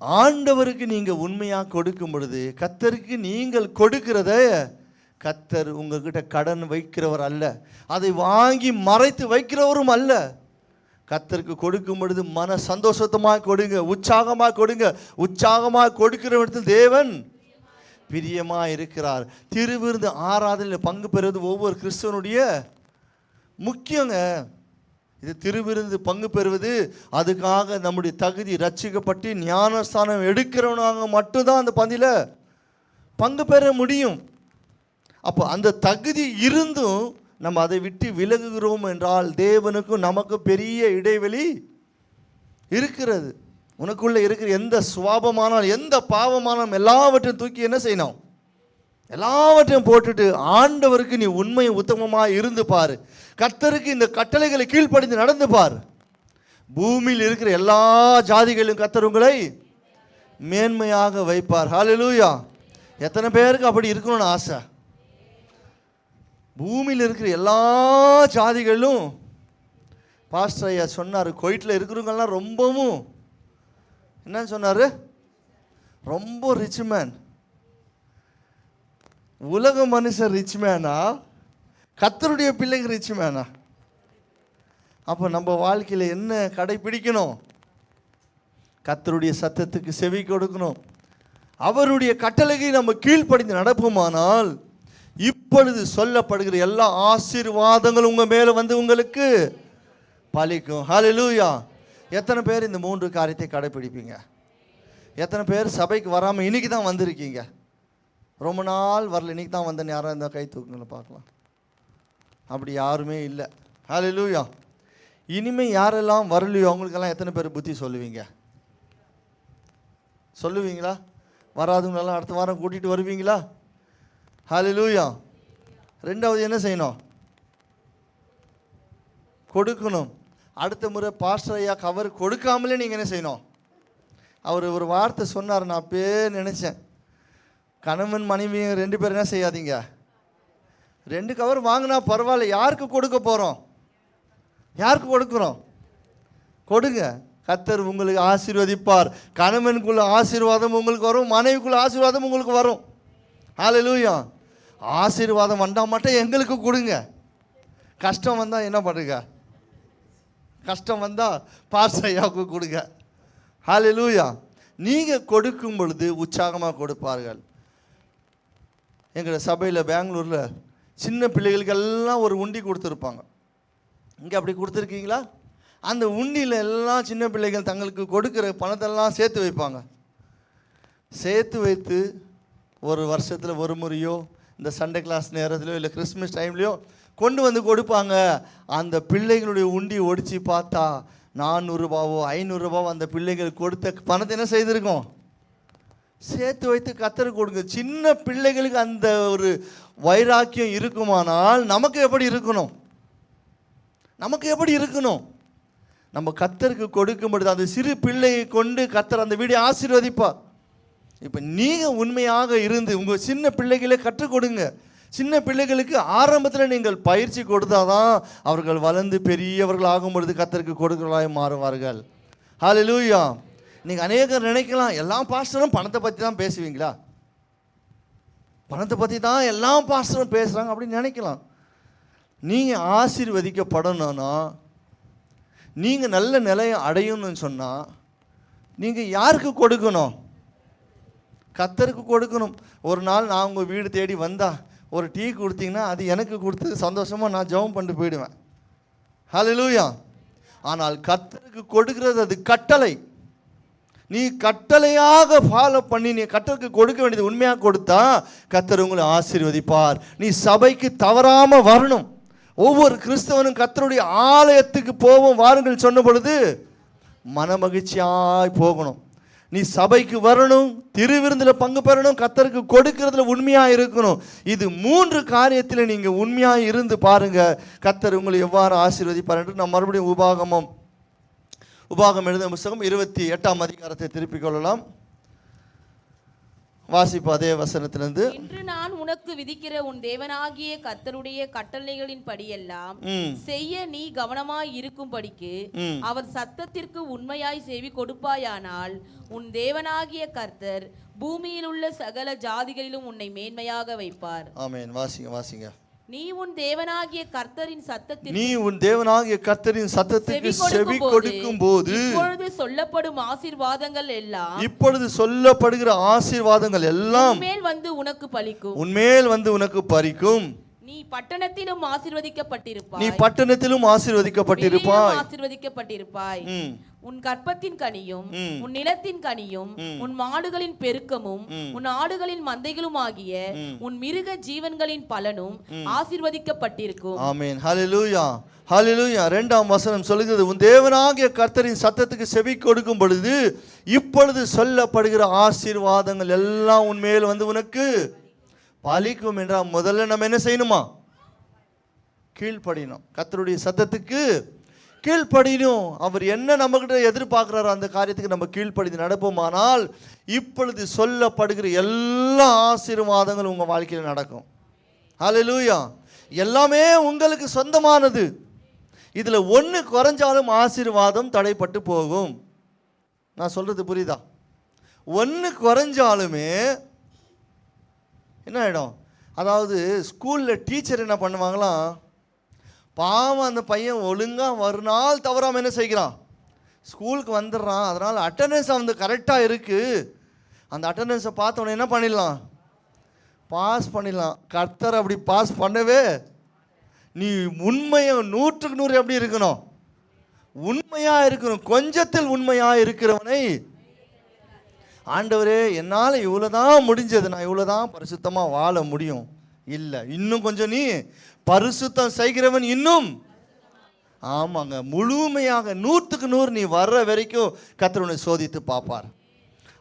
ஆண்டவருக்கு நீங்கள் உண்மையாக கொடுக்கும் பொழுது கர்த்தருக்கு நீங்கள் கொடுக்கிறத கர்த்தர் உங்ககிட்ட கடன் வைக்கிறவர் அல்ல, அதை வாங்கி மறைத்து வைக்கிறவரும் அல்ல. கர்த்தருக்கு கொடுக்கும் பொழுது மன சந்தோஷத்தமாக கொடுங்க, உற்சாகமாக கொடுங்க. உற்சாகமாக கொடுக்கிற இடத்தில் தேவன் பிரியமாக இருக்கிறார். திருவிருந்து ஆராதனையில் பங்கு பெறுவது ஒவ்வொரு கிறிஸ்தவனுடைய முக்கியங்க. இது திருவிருந்து பங்கு பெறுவது அதுக்காக நம்முடைய தகுதி ரட்சிக்கப்பட்டு ஞானஸ்தானம் எடுக்கிறவனாக மட்டும்தான் அந்த பந்தியில் பங்கு பெற முடியும். அப்போ அந்த தகுதி இருந்தும் நம்ம அதை விட்டு விலகுகிறோம் என்றால் தேவனுக்கும் நமக்கு பெரிய இடைவெளி இருக்கிறது. உனக்குள்ளே இருக்கிற எந்த சுவாபமானால் எந்த பாவமானாலும் எல்லாவற்றையும் தூக்கி என்ன செய்யணும்? எல்லாவற்றையும் போட்டுட்டு ஆண்டவருக்கு நீ உண்மை உத்தமமாக இருந்து பாரு. கர்த்தருக்கு இந்த கட்டளைகளை கீழ்ப்படிந்து நடந்து பார். பூமியில் இருக்கிற எல்லா ஜாதிகளிலும் கர்த்தர் உங்களை மேன்மையாக வைப்பார். ஹல்லேலூயா. எத்தனை பேருக்கு அப்படி இருக்கணும்னு ஆசை? பூமியில் இருக்கிற எல்லா ஜாதிகளிலும் பாஸ்டர் ஐயா சொன்னார், குவைட்டில் இருக்கிறவங்கெல்லாம் ரொம்பவும் என்னன்னு சொன்னார்? ரொம்ப ரிச் மேன். உலக மனுஷன் ரிச் மேனா, கர்த்தருடைய பிள்ளைங்க ரிச் மேனா? அப்போ நம்ம வாழ்க்கையில் என்ன கடைபிடிக்கணும்? கர்த்தருடைய சத்தத்துக்கு செவி கொடுக்கணும். அவருடைய கட்டளைக்கு நம்ம கீழ்ப்படிந்து நடப்போமானால் இப்பொழுது சொல்லப்படுகிற எல்லா ஆசீர்வாதங்களும் உங்கள் மேலே வந்து உங்களுக்கு பலிக்கும். ஹல்லேலூயா. எத்தனை பேர் இந்த 3 காரியத்தை கடைபிடிப்பீங்க? எத்தனை பேர் சபைக்கு வராமல் இன்னைக்கு தான் வந்திருக்கீங்க? ரொம்ப நாள் வரல, இன்னைக்கு தான் வந்தேன்னு யாராவது இருந்தால் கை தூக்குங்களை பார்க்கலாம். அப்படி யாருமே இல்லை. ஹல்லேலூயா. இனிமேல் யாரெல்லாம் வரலையோ அவங்களுக்கெல்லாம் எத்தனை பேர் புத்தி சொல்லுவீங்க? சொல்லுவீங்களா? வராதவங்களெல்லாம் அடுத்த வாரம் கூட்டிகிட்டு வருவீங்களா? ஹல்லேலூயா. 2வது என்ன செய்யணும்? கொடுக்கணும். அடுத்த முறை பாஸ்டர் ஐயா கவர் கொடுக்காமலே நீங்கள் என்ன செய்யணும்? அவர் ஒரு வார்த்தை சொன்னார், நான் அப்பயே நினச்சேன். கணவன் மனைவி 2 பேர் என்ன செய்யாதீங்க, 2 கவர் வாங்கினா பரவாயில்ல, யாருக்கு கொடுக்க போகிறோம்? யாருக்கு கொடுக்குறோம்? கொடுங்க. கர்த்தர் உங்களுக்கு ஆசீர்வதிப்பார். கணவனுக்குள்ள ஆசீர்வாதம் உங்களுக்கு வரும், மனைவிக்குள்ள ஆசீர்வாதம் உங்களுக்கு வரும். ஹல்லேலூயா. ஆசீர்வாதம் வந்தால் மட்டும் எங்களுக்கு கொடுங்க. கஷ்டம் வந்தால் என்ன பண்ணுங்க? கஷ்டம் வந்தால் பாஸ்டர் ஐயாவுக்கு கொடுங்க. ஹல்லேலூயா. நீங்கள் கொடுக்கும் பொழுது உற்சாகமாக கொடுப்பார்கள். எங்கள் சபையில் பெங்களூரில் சின்ன பிள்ளைகளுக்கெல்லாம் ஒரு உண்டி கொடுத்துருப்பாங்க. இங்கே அப்படி கொடுத்துருக்கீங்களா? அந்த உண்டியில் எல்லாம் சின்ன பிள்ளைகள் தங்களுக்கு கொடுக்குற பணத்தெல்லாம் சேர்த்து வைப்பாங்க. சேர்த்து வைத்து ஒரு வருஷத்தில் ஒரு முறையோ இந்த சண்டே கிளாஸ் நேரத்துலையோ இல்லை கிறிஸ்மஸ் டைம்லையோ கொண்டு வந்து கொடுப்பாங்க. அந்த பிள்ளைகளுடைய உண்டி ஒடிச்சு பார்த்தா 400 ரூபாவோ 500 ரூபாவோ அந்த பிள்ளைகள் கொடுத்த பணத்தை என்ன செய்திருக்கோம்? சேர்த்து வைத்து கர்த்தருக்கு கொடுங்க. சின்ன பிள்ளைகளுக்கு அந்த ஒரு வைராக்கியம் இருக்குமானால் நமக்கு எப்படி இருக்கணும்? நமக்கு எப்படி இருக்கணும்? நம்ம கர்த்தருக்கு கொடுக்கும் பொழுது அந்த சிறு பிள்ளையை கொண்டு கர்த்தர் அந்த வீடை ஆசீர்வதிப்பார். இப்போ நீங்கள் உண்மையாக இருந்து உங்கள் சின்ன பிள்ளைகளை கற்றுக் கொடுங்க. சின்ன பிள்ளைகளுக்கு ஆரம்பத்தில் நீங்கள் பயிற்சி கொடுத்தாதான் அவர்கள் வளர்ந்து பெரியவர்கள் ஆகும் பொழுது கர்த்தருக்கு கொடுக்கிறவர்களாய் மாறுவார்கள். ஹல்லேலூயா. நீங்கள் அநேகர் நினைக்கலாம், எல்லா பாஸ்டரும் பணத்தை பற்றி தான் பேசுவீங்களா? பணத்தை பற்றி தான் எல்லா பாஸ்டரும் பேசுகிறாங்க அப்படின்னு நினைக்கலாம். நீங்கள் ஆசீர்வதிக்கப்படணும்னா, நீங்கள் நல்ல நிலையை அடையணும்னு சொன்னால் நீங்கள் யாருக்கு கொடுக்கணும்? கர்த்தருக்கு கொடுக்கணும். ஒரு நாள் நான் உங்கள் வீடு தேடி வந்தா ஒரு டீ கொடுத்தீங்கன்னா அது எனக்கு கொடுத்து சந்தோஷமாக நான் ஜெபம் பண்ணிட்டு போயிடுவேன். ஹல்லேலூயா. ஆனால் கர்த்தருக்கு கொடுக்கிறது அது கட்டளை. நீ கட்டளையாக ஃபாலோ பண்ணி நீ கர்த்தருக்கு கொடுக்க வேண்டியது உண்மையாக கொடுத்தா கர்த்தர் உங்களை ஆசீர்வதிப்பார். நீ சபைக்கு தவறாமல் வரணும். ஒவ்வொரு கிறிஸ்தவனும் கர்த்தருடைய ஆலயத்துக்கு போவோம் வாருங்கள் சொன்ன பொழுது மனமகிழ்ச்சியாய் போகணும். நீ சபைக்கு வரணும், திருவிருந்தில் பங்கு பெறணும், கர்த்தருக்கு கொடுக்கறதுல உண்மையாக இருக்கணும். இது 3 காரியத்தில் நீங்கள் உண்மையாக இருந்து பாருங்க, கர்த்தர் உங்களை எவ்வாறு ஆசீர்வதிப்பார் என்று நாம் மறுபடியும் உபாகம் எழுதின புத்தகம் 28ஆம் அதிகாரத்தை திருப்பிக் கொள்ளலாம். வாசிப்பு அதே வசனத்திலிருந்து. இன்று நான் உனக்கு விதிக்கிற உன் தேவனாகிய கர்த்தருடைய கட்டளைகளின் படியெல்லாம் செய்ய நீ கவனமாய் இருக்கும்படிக்கு அவர் சத்தத்திற்கு உண்மையாய் செவி கொடுப்பாயானால் உன் தேவனாகிய கர்த்தர் பூமியில் உள்ள சகல ஜாதிகளிலும் உன்னை மேன்மையாக வைப்பார். ஆமென். வாசிங்க. நீ உன் தேவனாகிய கர்த்தரின் சத்தத்திற்கு செவி கொடுக்கும் போது இப்பொழுது சொல்லப்படும் ஆசீர்வாதங்கள் எல்லாம் இப்பொழுது சொல்லப்படுகிற ஆசீர்வாதங்கள் எல்லாம் உன்மேல் வந்து உனக்கு பலிக்கும். நீ பட்டணத்திலும் ஆசீர்வதிக்கப்பட்டிருப்பாய். உன் கற்பத்தின் கனியும் உன் நிலத்தின் கனியும் உன் மாடுகளின் பெருக்கமும் உன் ஆடுகளின் மந்தைகளும் ஆகிய உன் மிருக ஜீவன்களின் பலனும் ஆசீர்வதிக்கப்பட்டிருக்கும். ஆமென். ஹல்லேலூயா. ஹல்லேலூயா. 2ஆம் வசனம் சொல்லுகிறது, உன் தேவனாகிய கர்த்தரின் சத்தத்துக்கு செவி கொடுக்கும் பொழுது இப்பொழுது சொல்லப்படுகிற ஆசீர்வாதங்கள் எல்லாம் உன்மேல் வந்து உனக்கு பலிக்கும் என்றால் முதல்ல நம்ம என்ன செய்யணுமா? கீழ்ப்படியணும். கர்த்தருடைய சத்தத்துக்கு கீழ்ப்படியணும். அவர் என்ன நம்மகிட்ட எதிர்பார்க்கிறாரோ அந்த காரியத்துக்கு நம்ம கீழ்ப்படிந்து நடப்போமானால் இப்பொழுது சொல்லப்படுகிற எல்லா ஆசீர்வாதங்களும் உங்கள் வாழ்க்கையில் நடக்கும். ஹல்லேலூயா. எல்லாமே உங்களுக்கு சொந்தமானது. இதில் ஒன்று குறைஞ்சாலும் ஆசீர்வாதம் தடைப்பட்டு போகும். நான் சொல்கிறது புரியுதா? ஒன்று குறைஞ்சாலுமே என்ன ஆகிடும்? அதாவது ஸ்கூலில் டீச்சர் என்ன பண்ணுவாங்களாம், பாவம் அந்த பையன் ஒழுங்காக ஒரு நாள் தவறாமல் என்ன செய்கிறான், ஸ்கூலுக்கு வந்துடுறான், அதனால் அட்டண்டன்ஸ் வந்து கரெக்டாக இருக்குது, அந்த அட்டண்டன்ஸை பார்த்தோன்னே என்ன பண்ணிடலாம், பாஸ் பண்ணிடலாம். கர்த்தர் அப்படி பாஸ் பண்ணவே நீ உண்மையை 100க்கு 100 எப்படி இருக்கணும்? உண்மையாக இருக்கணும். கொஞ்சத்தில் உண்மையாக இருக்கிறவனை ஆண்டவரே என்னால் இவ்வளோ தான் முடிஞ்சது, நான் இவ்வளோ தான் பரிசுத்தமாக வாழ முடியும், இல்லை இன்னும் கொஞ்சம் நீ பரிசுத்தம் செய்கிறவன் இன்னும். ஆமாங்க, முழுமையாக 100க்கு 100 நீ வர்ற வரைக்கும் கர்த்தர் உன்னை சோதித்து பார்ப்பார்.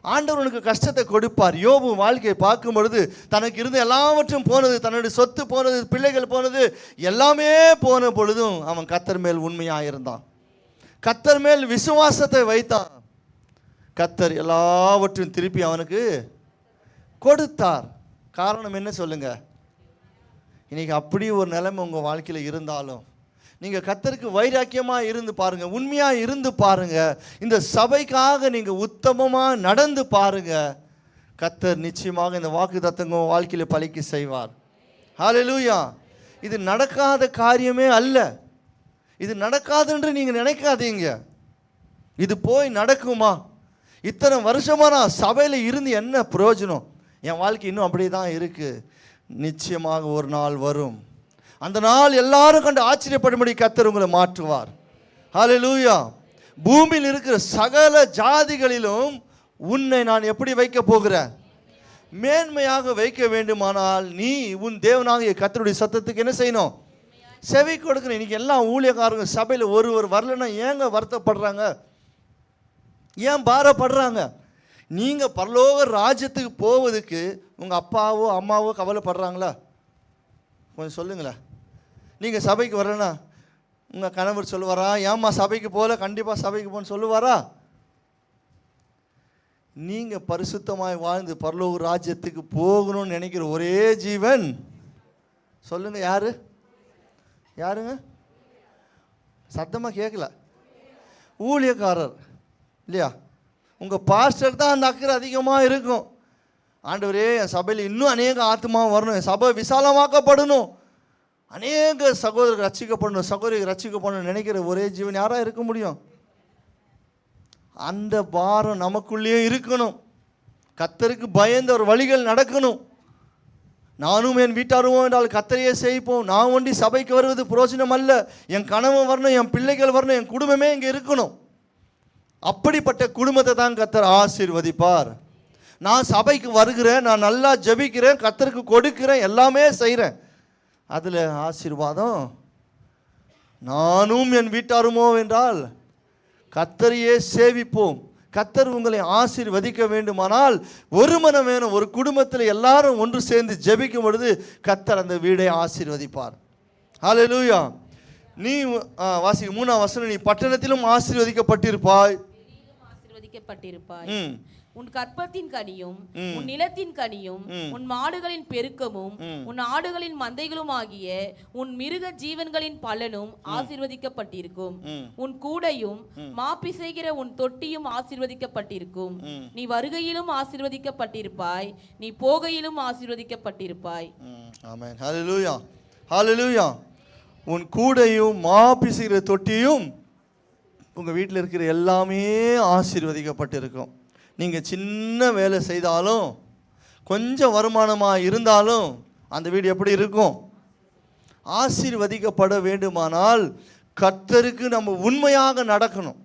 ஆண்டவர் உனக்கு கஷ்டத்தை கொடுப்பார். யோபு வாழ்க்கையை பார்க்கும் பொழுது தனக்கு இருந்த எல்லாவற்றும் போனது, தன்னுடைய சொத்து போனது, பிள்ளைகள் போனது, எல்லாமே போன பொழுதும் அவன் கர்த்தர் மேல் உண்மையாக இருந்தான். கர்த்தர் மேல் விசுவாசத்தை வைத்தான். கர்த்தர் எல்லாவற்றையும் திருப்பி அவனுக்கு கொடுத்தார். காரணம் என்ன சொல்லுங்க? இன்னைக்கு அப்படி ஒரு நிலைமை உங்கள் வாழ்க்கையில் இருந்தாலும் நீங்கள் கர்த்தருக்கு வைராக்கியமாக இருந்து பாருங்கள், உண்மையாக இருந்து பாருங்கள், இந்த சபைக்காக நீங்கள் உத்தமமாக நடந்து பாருங்கள், கர்த்தர் நிச்சயமாக இந்த வாக்குத்தத்தங்கள் வாழ்க்கையில் பலிக்க செய்வார். ஹல்லேலூயா. இது நடக்காத காரியமே அல்ல. இது நடக்காதுன்று நீங்கள் நினைக்காதீங்க. இது போய் நடக்குமா? இத்தனை வருஷமாக நான் சபையில் இருந்து என்ன பிரயோஜனம்? என் வாழ்க்கை இன்னும் அப்படியே தான் இருக்குது. நிச்சயமாக ஒரு நாள் வரும். அந்த நாள் எல்லாரும் கண்டு ஆச்சரியப்படும்படி கர்த்தர் உங்களை மாற்றுவார். ஹல்லேலூயா. பூமியில் இருக்கிற சகல ஜாதிகளிலும் உன்னை நான் எப்படி வைக்க போகிறேன்? மேன்மையாக வைக்க வேண்டுமானால் நீ உன் தேவனாகிய கர்த்தருடைய சத்தத்துக்கு என்ன செய்யணும்? செவி கொடுக்கணும். இன்னைக்கு எல்லாம் ஊழியக்காரங்க சபையில் ஒருவர் வரலன்னா ஏங்க வருத்தப்படுறாங்க? ஏன் பாரப்படுறாங்க? நீங்கள் பரலோக ராஜ்யத்துக்கு போவதுக்கு உங்கள் அப்பாவோ அம்மாவோ கவலைப்படுறாங்களா? கொஞ்சம் சொல்லுங்களேன். நீங்கள் சபைக்கு வரலன்னா உங்கள் கணவர் சொல்லுவாரா, ஏம்மா சபைக்கு போகல, கண்டிப்பாக சபைக்கு போன்னு சொல்லுவாரா? நீங்கள் பரிசுத்தமாய் வாழ்ந்து பரலோக ராஜ்யத்துக்கு போகணும்னு நினைக்கிற ஒரே ஜீவன் சொல்லுங்கள், யாரு? யாருங்க? சத்தமாக கேட்கல. ஊழியக்காரர் இல்லையா? உங்கள் பாஸ்டர் தான் அந்த அக்கறை அதிகமாக இருக்கும். ஆண்டவரே, என் சபையில் இன்னும் அநேக ஆத்மா வரணும், என் சபை விசாலமாக்கப்படணும், அநேக சகோதரர்கள் ரட்சிக்கப்படணும், சகோதரிகள் ரட்சிக்கப்படணும் நினைக்கிற ஒரே ஜீவன் யாராக இருக்க முடியும்? அந்த பாரம் நமக்குள்ளேயே இருக்கணும். கர்த்தருக்கு பயந்த ஒரு வழிகள் நடக்கணும். நானும் என் வீட்டாருவோம் என்றால் கர்த்தரையே செய்ப்போம், நான் ஒண்டி சபைக்கு வருவது புரோஜனம் அல்ல, என் கணவன் வரணும், என் பிள்ளைகள் வரணும், என் குடும்பமே இங்கே இருக்கணும். அப்படிப்பட்ட குடும்பத்தை தான் கர்த்தர் ஆசீர்வதிப்பார். நான் சபைக்கு வருகிறேன், நான் நல்லா ஜெபிக்கிறேன், கர்த்தருக்கு கொடுக்கிறேன், எல்லாமே செய்கிறேன், அதில் ஆசீர்வாதம். நானும் என் வீட்டாருமோ என்றால் கர்த்தரையே சேவிப்போம். கர்த்தர் உங்களை ஆசீர்வதிக்க வேண்டுமானால் ஒரு மனம் வேணும். ஒரு குடும்பத்தில் எல்லாரும் ஒன்று சேர்ந்து ஜெபிக்கும் பொழுது கர்த்தர் அந்த வீடை ஆசீர்வதிப்பார். ஹல்லேலூயா. நீ வாசிக்க 3ஆம் வசனம், நீ பட்டணத்திலும் ஆசீர்வதிக்கப்பட்டிருப்பாய், ஆசீர்வதிக்கப்பட்டிருப்பாய். உன் கற்பத்தின் கனியும் உன் நிலத்தின் கனியும் உன் மாடுகளின் பெருக்கமும் உன் ஆடுகளின் மந்தைகளும் ஆகிய உன் மிருக ஜீவன்களின் பலனும் ஆசீர்வதிக்கப்பட்டிருக்கும். உன் கூடையும் மாப்பிசைகிற உன் தொட்டியும் ஆசீர்வதிக்கப்பட்டிருக்கும். நீ வருகையிலும் ஆசீர்வதிக்கப்பட்டிருப்பாய், நீ போகையிலும் ஆசீர்வதிக்கப்பட்டிருப்பாய். ஆமென். ஹல்லேலூயா. ஹல்லேலூயா. உன் கூடையும் மாப்பிசைகிற தொட்டியும் உங்கள் வீட்டில் இருக்கிற எல்லாமே ஆசீர்வதிக்கப்பட்டிருக்கும். நீங்கள் சின்ன வேலை செய்தாலும் கொஞ்சம் வருமானமாக இருந்தாலும் அந்த வீடு எப்படி இருக்கும்? ஆசீர்வதிக்கப்பட வேண்டுமானால் கர்த்தருக்கு நம்ம உண்மையாக நடக்கணும்.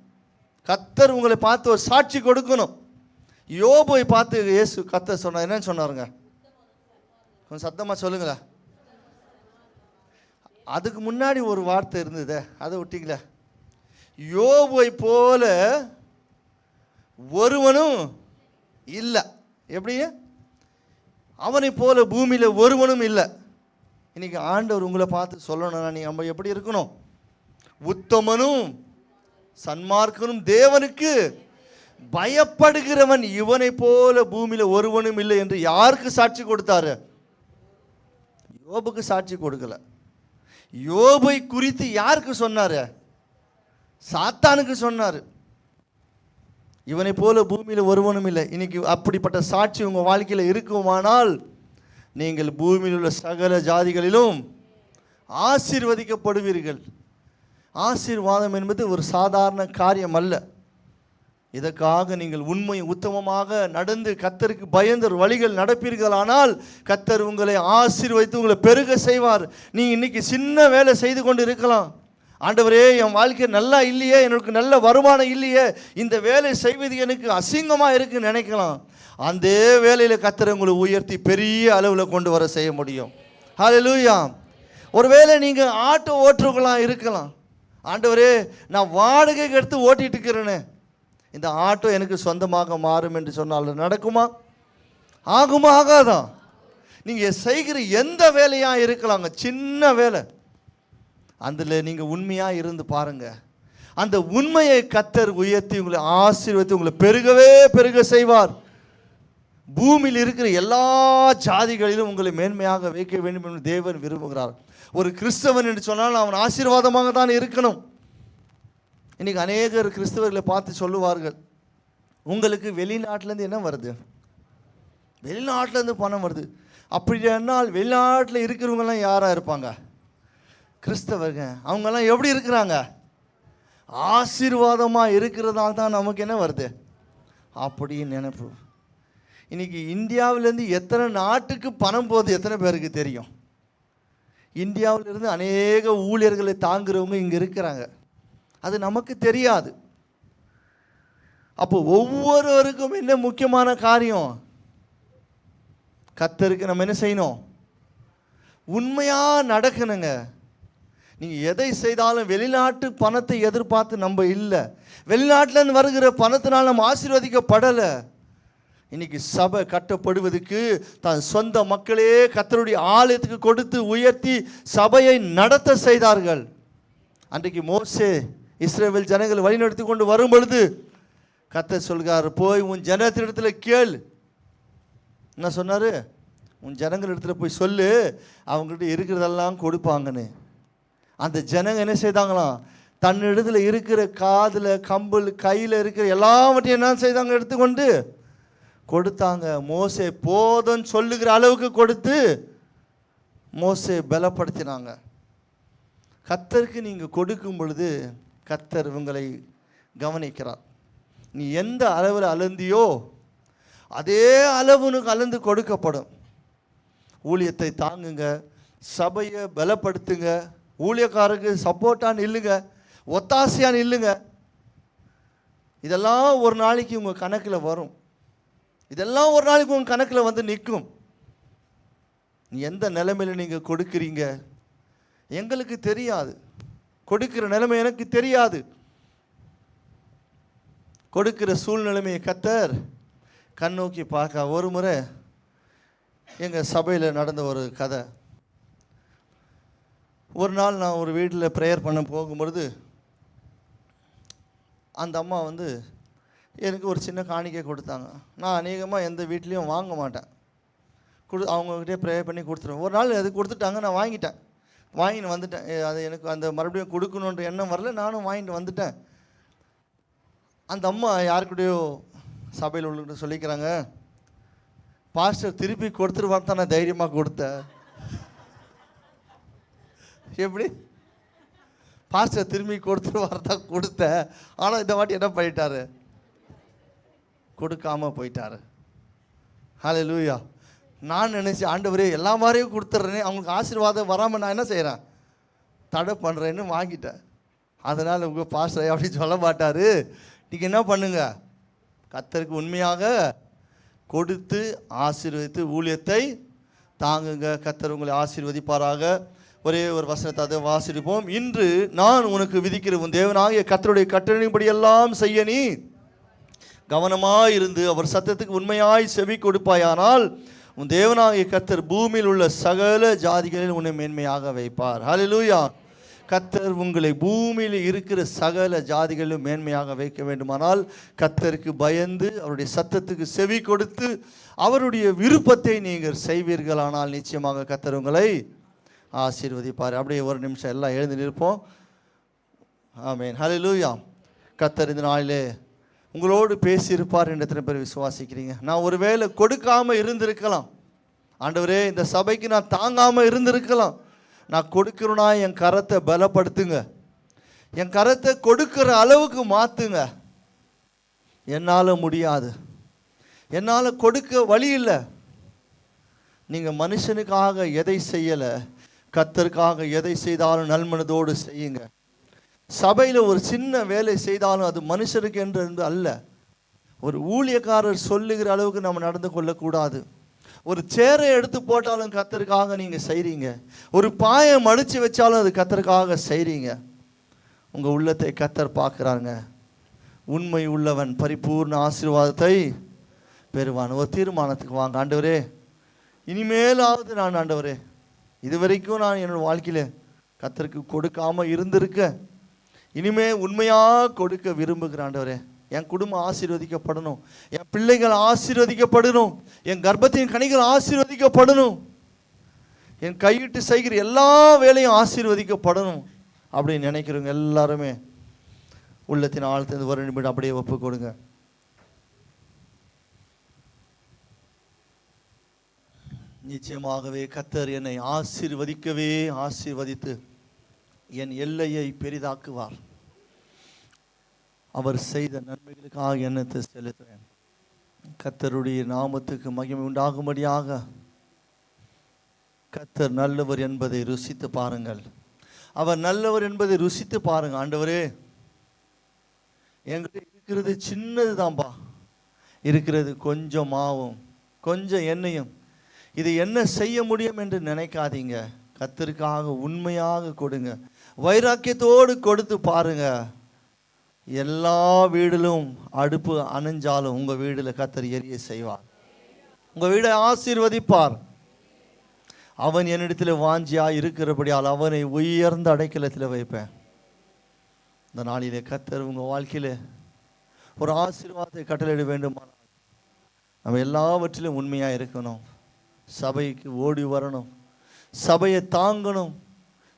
கர்த்தர் உங்களை பார்த்து ஒரு சாட்சி கொடுக்கணும். யோபை பார்த்து இயேசு கர்த்தர் சொன்னார், என்னன்னு சொன்னாருங்க? கொஞ்சம் சத்தமாக சொல்லுங்களேன். அதுக்கு முன்னாடி ஒரு வார்த்தை இருந்ததே, அதை விட்டீங்களே. யோபை போல ஒருவனும் இல்லை. எப்படிங்க? அவனை போல பூமியில் ஒருவனும் இல்லை. இன்னைக்கு ஆண்டவர் உங்களை பார்த்து சொல்லணும்னா நீ நம்ம எப்படி இருக்கணும்? உத்தமனும் சன்மார்க்கனும் தேவனுக்கு பயப்படுகிறவன் இவனை போல பூமியில் ஒருவனும் இல்லை என்று யாருக்கு சாட்சி கொடுத்தாரு? யோபுக்கு சாட்சி கொடுக்கல. யோபை குறித்து யாருக்கு சொன்னாரு? சாத்தானுக்கு சொன்னார். இவனை போல பூமியில் ஒருவனும் இல்லை. இன்னைக்கு அப்படிப்பட்ட சாட்சி உங்கள் வாழ்க்கையில் இருக்குமானால் நீங்கள் பூமியில் உள்ள சகல ஜாதிகளிலும் ஆசீர்வதிக்கப்படுவீர்கள். ஆசீர்வாதம் என்பது ஒரு சாதாரண காரியம் அல்ல. இதற்காக நீங்கள் உண்மை உத்தமமாக நடந்து கர்த்தருக்கு பயந்த ஒரு வழிகள் நடப்பீர்களானால் கர்த்தர் உங்களை ஆசீர்வதித்து உங்களை பெருக செய்வார். நீங்கள் இன்னைக்கு சின்ன வேலை செய்து கொண்டு இருக்கலாம். ஆண்டவரே, என் வாழ்க்கை நல்லா இல்லையே, எனக்கு நல்ல வருமானம் இல்லையே, இந்த வேலை செய்வது எனக்கு அசிங்கமாக இருக்குன்னு நினைக்கலாம். அந்த வேலையில் கர்த்தர் உங்களை உயர்த்தி பெரிய அளவில் கொண்டு வர செய்ய முடியும். ஹல்லேலூயா. ஒருவேளை நீங்கள் ஆட்டோ ஓட்டுறவங்களாம் இருக்கலாம். ஆண்டவரே, நான் வாடகைக்கு எடுத்து ஓட்டிகிட்டு இருக்கிறேனே, இந்த ஆட்டோ எனக்கு சொந்தமாக மாறும் என்று சொன்னால் நடக்குமா? ஆகுமா? ஆகாதான். நீங்கள் செய்கிற எந்த வேலையாக இருக்கலாங்க, சின்ன வேலை, அதில் நீங்கள் உண்மையாக இருந்து பாருங்கள். அந்த உண்மையை கர்த்தர் உயர்த்தி உங்களை ஆசீர்வதித்து உங்களை பெருகவே பெருக செய்வார். பூமியில் இருக்கிற எல்லா ஜாதிகளிலும் உங்களை மேன்மையாக வைக்க வேண்டும் என்று தேவன் விரும்புகிறார். ஒரு கிறிஸ்தவன் என்று சொன்னால் அவன் ஆசீர்வாதமாக தான் இருக்கணும். இன்றைக்கி அநேகர் கிறிஸ்தவர்களை பார்த்து சொல்லுவார்கள், உங்களுக்கு வெளிநாட்டிலேருந்து என்ன வருது? வெளிநாட்டிலேருந்து பணம் வருது. அப்படி என்னால் வெளிநாட்டில் இருக்கிறவங்கெல்லாம் யாராக இருப்பாங்க? கிறிஸ்தவங்க. அவங்கெல்லாம் எப்படி இருக்கிறாங்க? ஆசீர்வாதமாக இருக்கிறதால தான் நமக்கு என்ன வருது அப்படின்னு நினைப்பு. இன்னைக்கு இந்தியாவிலேருந்து எத்தனை நாட்டுக்கு பணம் போகுது எத்தனை பேருக்கு தெரியும்? இந்தியாவிலிருந்து அநேக ஊழியர்களை தாங்குறவங்க இங்கே இருக்கிறாங்க, அது நமக்கு தெரியாது. அப்போ ஒவ்வொருவருக்கும் என்ன முக்கியமான காரியம்? கர்த்தருக்கு நம்ம என்ன செய்யணும்? உண்மையாக நடக்கணுங்க. நீங்கள் எதை செய்தாலும் வெளிநாட்டு பணத்தை எதிர்பார்த்து நம்ம இல்லை, வெளிநாட்டிலேருந்து வருகிற பணத்தினால் நம்ம ஆசீர்வதிக்கப்படலை. இன்னைக்கு சபை கட்டப்படுவதற்கு தன் சொந்த மக்களே கர்த்தருடைய ஆலயத்துக்கு கொடுத்து உயர்த்தி சபையை நடத்த செய்தார்கள். அன்றைக்கு மோசே இஸ்ரவேல் ஜனங்கள் வழிநடத்தி கொண்டு வரும் பொழுது கர்த்தர் சொல்கிறார், போய் உன் ஜனத்திடத்தில் கேள். என்ன சொன்னார்? உன் ஜனங்கள் இடத்துல போய் சொல்லு, அவங்ககிட்ட இருக்கிறதெல்லாம் கொடுப்பாங்கன்னு. அந்த ஜனங்க என்ன செய்தாங்களாம்? தன்னிடத்துல இருக்கிற காதில் கம்பல் கையில் இருக்கிற எல்லாவற்றையும் என்ன செய்தாங்க? எடுத்துக்கொண்டு கொடுத்தாங்க. மோசே போதும்னு சொல்லுகிற அளவுக்கு கொடுத்து மோசே பலப்படுத்தினாங்க. கர்த்தருக்கு நீங்கள் கொடுக்கும் பொழுது கர்த்தர் உங்களை கவனிக்கிறார். நீ எந்த அளவில் அளந்தியோ அதே அளவு உனக்கு அளந்து கொடுக்கப்படும். ஊழியத்தை தாங்குங்க, சபையை பலப்படுத்துங்க, ஊழியக்காரருக்கு சப்போர்ட்டாக நில்லுங்க, ஒத்தாசையாக நில்லுங்க. இதெல்லாம் ஒரு நாளைக்கு உங்கள் கணக்கில் வரும், இதெல்லாம் ஒரு நாளைக்கு உங்கள் கணக்கில் வந்து நிற்கும். நீ எந்த நிலைமையில் நீங்கள் கொடுக்குறீங்க எங்களுக்கு தெரியாது, கொடுக்கிற நிலைமை எனக்கு தெரியாது. கொடுக்கிற சூழ்நிலைமையை கர்த்தர் கண்ணோக்கி பார்க்க. ஒரு முறை எங்கள் சபையில் நடந்த ஒரு கதை. ஒரு நாள் நான் ஒரு வீட்டில் ப்ரேயர் பண்ண போகும்பொழுது அந்த அம்மா எனக்கு ஒரு சின்ன காணிக்கை கொடுத்தாங்க. நான் அநேகமாக எந்த வீட்லேயும் வாங்க மாட்டேன், அவங்கக்கிட்டே ப்ரேயர் பண்ணி கொடுத்துருவேன். ஒரு நாள் அது கொடுத்துட்டாங்க, நான் வாங்கிட்டு வந்துட்டேன். அது எனக்கு அந்த மறுபடியும் கொடுக்கணுன்ற எண்ணம் வரல, நானும் வாங்கிட்டு வந்துட்டேன். அந்த அம்மா யாருக்கிட்டையோ சபையில் உள்ளவங்கிட்ட சொல்லிக்கிறாங்க, பாஸ்டர் திருப்பி கொடுத்துருவான்னு தான் நான் தைரியமாக கொடுத்தேன். எப்படி? பாஸ்டர் திரும்பி கொடுத்துருவார் தான் கொடுத்தேன், ஆனால் இந்த வாட்டி என்ன பண்ணிட்டாரு? கொடுக்காம போயிட்டாரு. ஹல்லேலூயா. நான் நினச்சேன், ஆண்டவரே எல்லா மாதிரியும் கொடுத்துட்றேனே, அவங்களுக்கு ஆசீர்வாதம் வராமல் நான் என்ன செய்கிறேன்? தடை பண்ணுறேன்னு வாங்கிட்டேன். அதனால் உங்கள் பாஸ்டர் அப்படி சொல்ல மாட்டார். நீங்கள் என்ன பண்ணுங்க? கர்த்தருக்கு உண்மையாக கொடுத்து ஆசீர்வதித்து ஊழியத்தை தாங்குங்க. கர்த்தர் உங்களை ஆசீர்வதிப்பாராக. ஒரே ஒரு வசனத்தை அதை வாசிப்போம். இன்று நான் உனக்கு விதிக்கிற உன் தேவனாகிய கர்த்தருடைய கட்டளையின்படி எல்லாம் செய்ய நீ கவனமாக இருந்து அவர் சத்தத்துக்கு உண்மையாய் செவி கொடுப்பாயானால் உன் தேவனாகிய கர்த்தர் பூமியில் உள்ள சகல ஜாதிகளில் உன்னை மேன்மையாக வைப்பார். ஹல்லேலூயா. கர்த்தர் உங்களை பூமியில் இருக்கிற சகல ஜாதிகளிலும் மேன்மையாக வைக்க வேண்டுமானால் கர்த்தருக்கு பயந்து அவருடைய சத்தத்துக்கு செவி கொடுத்து அவருடைய விருப்பத்தை நீங்கள் செய்வீர்களானால் நிச்சயமாக கர்த்தர் உங்களை ஆசீர்வதிப்பார். அப்படியே ஒரு நிமிஷம் எல்லாம் எழுந்து நிற்போம். ஆமென். ஹல்லேலூயா. கர்த்தர் இந்த நாளிலே உங்களோடு பேசியிருப்பார் என்று எத்தனை பேர் விசுவாசிக்கிறீங்க? நான் ஒருவேளை கொடுக்காமல் இருந்திருக்கலாம், ஆண்டவரே இந்த சபைக்கு நான் தாங்காமல் இருந்திருக்கலாம். நான் கொடுக்கிறேன்னா என் கரத்தை பலப்படுத்துங்க, என் கரத்தை கொடுக்கிற அளவுக்கு மாற்றுங்க. என்னால் முடியாது, என்னால் கொடுக்க வழி இல்லை. நீங்கள் மனுஷனுக்காக எதை செய்யலை, கர்த்தருக்காக எதை செய்தாலும் நல்மனதோடு செய்யுங்க. சபையில் ஒரு சின்ன வேலை செய்தாலும் அது மனுஷருக்கு என்று அல்ல, ஒரு ஊழியக்காரர் சொல்லுகிற அளவுக்கு நம்ம நடந்து கொள்ளக்கூடாது. ஒரு சேரை எடுத்து போட்டாலும் கர்த்தருக்காக நீங்கள் செய்கிறீங்க, ஒரு பாயை மடித்து வச்சாலும் அது கர்த்தருக்காக செய்கிறீங்க. உங்கள் உள்ளத்தை கர்த்தர் பார்க்குறாங்க. உண்மை உள்ளவன் பரிபூர்ண ஆசீர்வாதத்தை பெறுவான். ஒரு தீர்மானத்துக்கு வாங்க, ஆண்டவரே இனிமேலாவது நான் ஆண்டவரே இதுவரைக்கும் நான் என்னோட வாழ்க்கையில் கர்த்தருக்கு கொடுக்காமல் இருந்திருக்கேன், இனிமே உண்மையாக கொடுக்க விரும்புகிறேன். ஆண்டவரே என் குடும்பம் ஆசீர்வதிக்கப்படணும், என் பிள்ளைகள் ஆசீர்வதிக்கப்படணும், என் கர்ப்பத்தின் கனிகள் ஆசீர்வதிக்கப்படணும், என் கையிட்டு செய்கிற எல்லா வேலையும் ஆசீர்வதிக்கப்படணும் அப்படின்னு நினைக்கிறவங்க எல்லாருமே உள்ளத்தின் ஆழ்த்திலிருந்து ஒரு நிமிடம் அப்படியே ஒப்பு கொடுங்க. நிச்சயமாகவே கர்த்தர் என்னை ஆசீர்வதிக்கவே ஆசீர்வதித்து என் எல்லையை பெரிதாக்குவார். அவர் செய்த நன்மைகளுக்காக எண்ணத்தை செலுத்துவேன். கர்த்தருடைய நாமத்துக்கு மகிமை உண்டாகும்படியாக கர்த்தர் நல்லவர் என்பதை ருசித்து பாருங்கள். அவர் நல்லவர் என்பதை ருசித்து பாருங்க. ஆண்டவரே, எங்களுக்கு இருக்கிறது சின்னது தான்பா, இருக்கிறது கொஞ்சம் மாவும் கொஞ்சம் எண்ணெயும், இது என்ன செய்ய முடியும் என்று நினைக்காதீங்க. கர்த்தருக்காக உண்மையாக கொடுங்க, வைராக்கியத்தோடு கொடுத்து பாருங்க. எல்லா வீடிலும் அடுப்பு அணைஞ்சாலும் உங்கள் வீடில் கர்த்தர் எரிய செய்வார், உங்கள் வீடை ஆசீர்வதிப்பார். அவன் என்னிடத்தில் வாஞ்சியாக இருக்கிறபடியால் அவனை உயர்ந்த அடைக்கலத்தில் வைப்பேன். இந்த நாளிலே கர்த்தர் உங்கள் வாழ்க்கையில் ஒரு ஆசீர்வாதத்தை கட்டளையிட வேண்டுமானால் நம்ம எல்லாவற்றிலும் உண்மையாக இருக்கணும். சபைக்கு ஓடி வரணும், சபையை தாங்கணும்,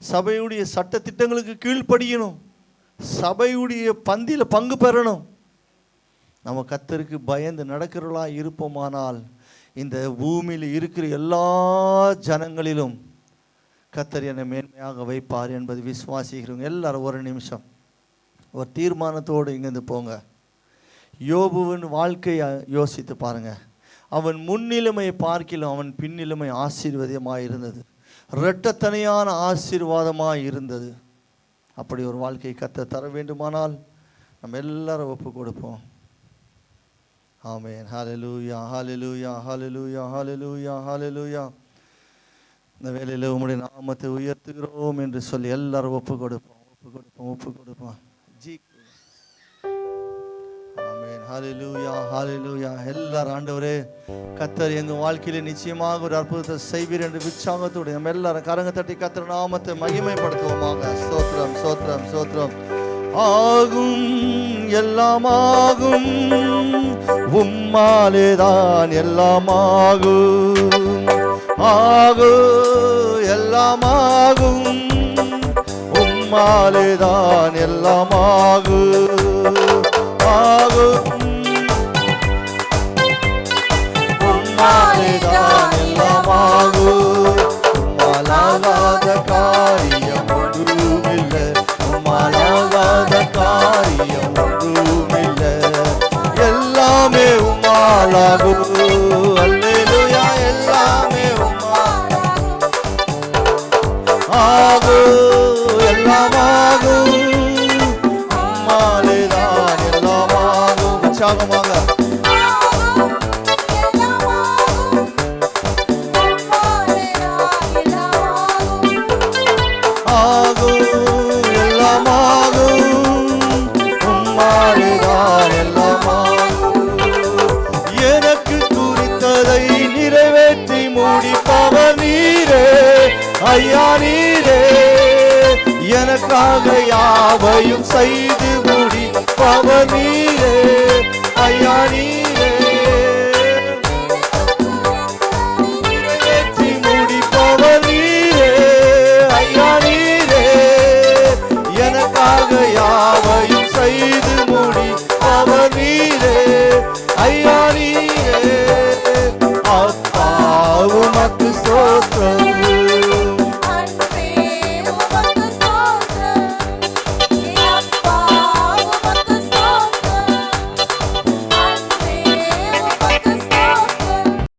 சபையுடைய சட்டத்திட்டங்களுக்கு கீழ்ப்படியணும், சபையுடைய பந்தியில் பங்கு பெறணும். நம்ம கர்த்தருக்கு பயந்து நடக்கிறவர்களாக இருப்போமானால் இந்த பூமியில் இருக்கிற எல்லா ஜனங்களிலும் கர்த்தர் என்னை மேன்மையாக வைப்பார் என்பது விசுவாசிக்கிறவங்க எல்லாரும் ஒரு நிமிஷம் ஒரு தீர்மானத்தோடு இங்கேருந்து போங்க. யோபுவின் வாழ்க்கையை யோசித்து பாருங்க. அவன் முன்னிலைமையை பார்க்கிலும் அவன் பின்னிலைமை ஆசீர்வாதமாக இருந்தது, இரட்டத்தனையான ஆசீர்வாதமாக இருந்தது. அப்படி ஒரு வாழ்க்கை கர்த்தர் தர வேண்டுமானால் நம்ம எல்லாரும் ஒப்பு கொடுப்போம். ஆமென். ஹல்லேலூயா, ஹல்லேலூயா, ஹல்லேலூயா, ஹல்லேலூயா, ஹல்லேலூயா. இந்த வேளையில் உம்முடைய நாமத்தை உயர்த்துகிறோம் என்று சொல்லி எல்லாரும் ஒப்பு கொடுப்போம், ஒப்பு கொடுப்போம், ஒப்பு கொடுப்போம். ஆமென். ஹல்லேலூயா, ஹல்லேலூயா. எல்லாரும் ஆண்டவரே, கர்த்தர் எங்கள் வாழ்க்கையில நிச்சயமாக ஒரு அற்புதத்தை செய்வீர் என்று உற்சாகத்தோடு நம்ம எல்லாரும் கரங்க தட்டி கர்த்தர் நாமத்தை மகிமைப்படுத்துவோமாக. ஸ்தோத்திரம், ஸ்தோத்திரம், ஸ்தோத்திரம். ஆகும் எல்லாமாகும், உம்மாலேதான் எல்லாமாகும். ஆகும் எல்லாமாகும், உம்மாலேதான் எல்லாமாகும். ஆகும் உம்மாலேதான் எல்லாமாகும். உம்மாலாகாத காரியம் ஒன்றுமில்லை, உம்மாலாகாத காரியம் ஒன்றுமில்லை. எல்லாமே உம்மாலாகும். அல்லேலூயா. எல்லாமே உம்மாலாகும். ஆகும் எல்லாமாகும், உம்மாலேதான் எல்லாமாகும். உற்சாகமாக ஐயா நீரே, எனக்காக யாவையும் செய்து முடிப்பவர் நீரே. ஐயா நீரே,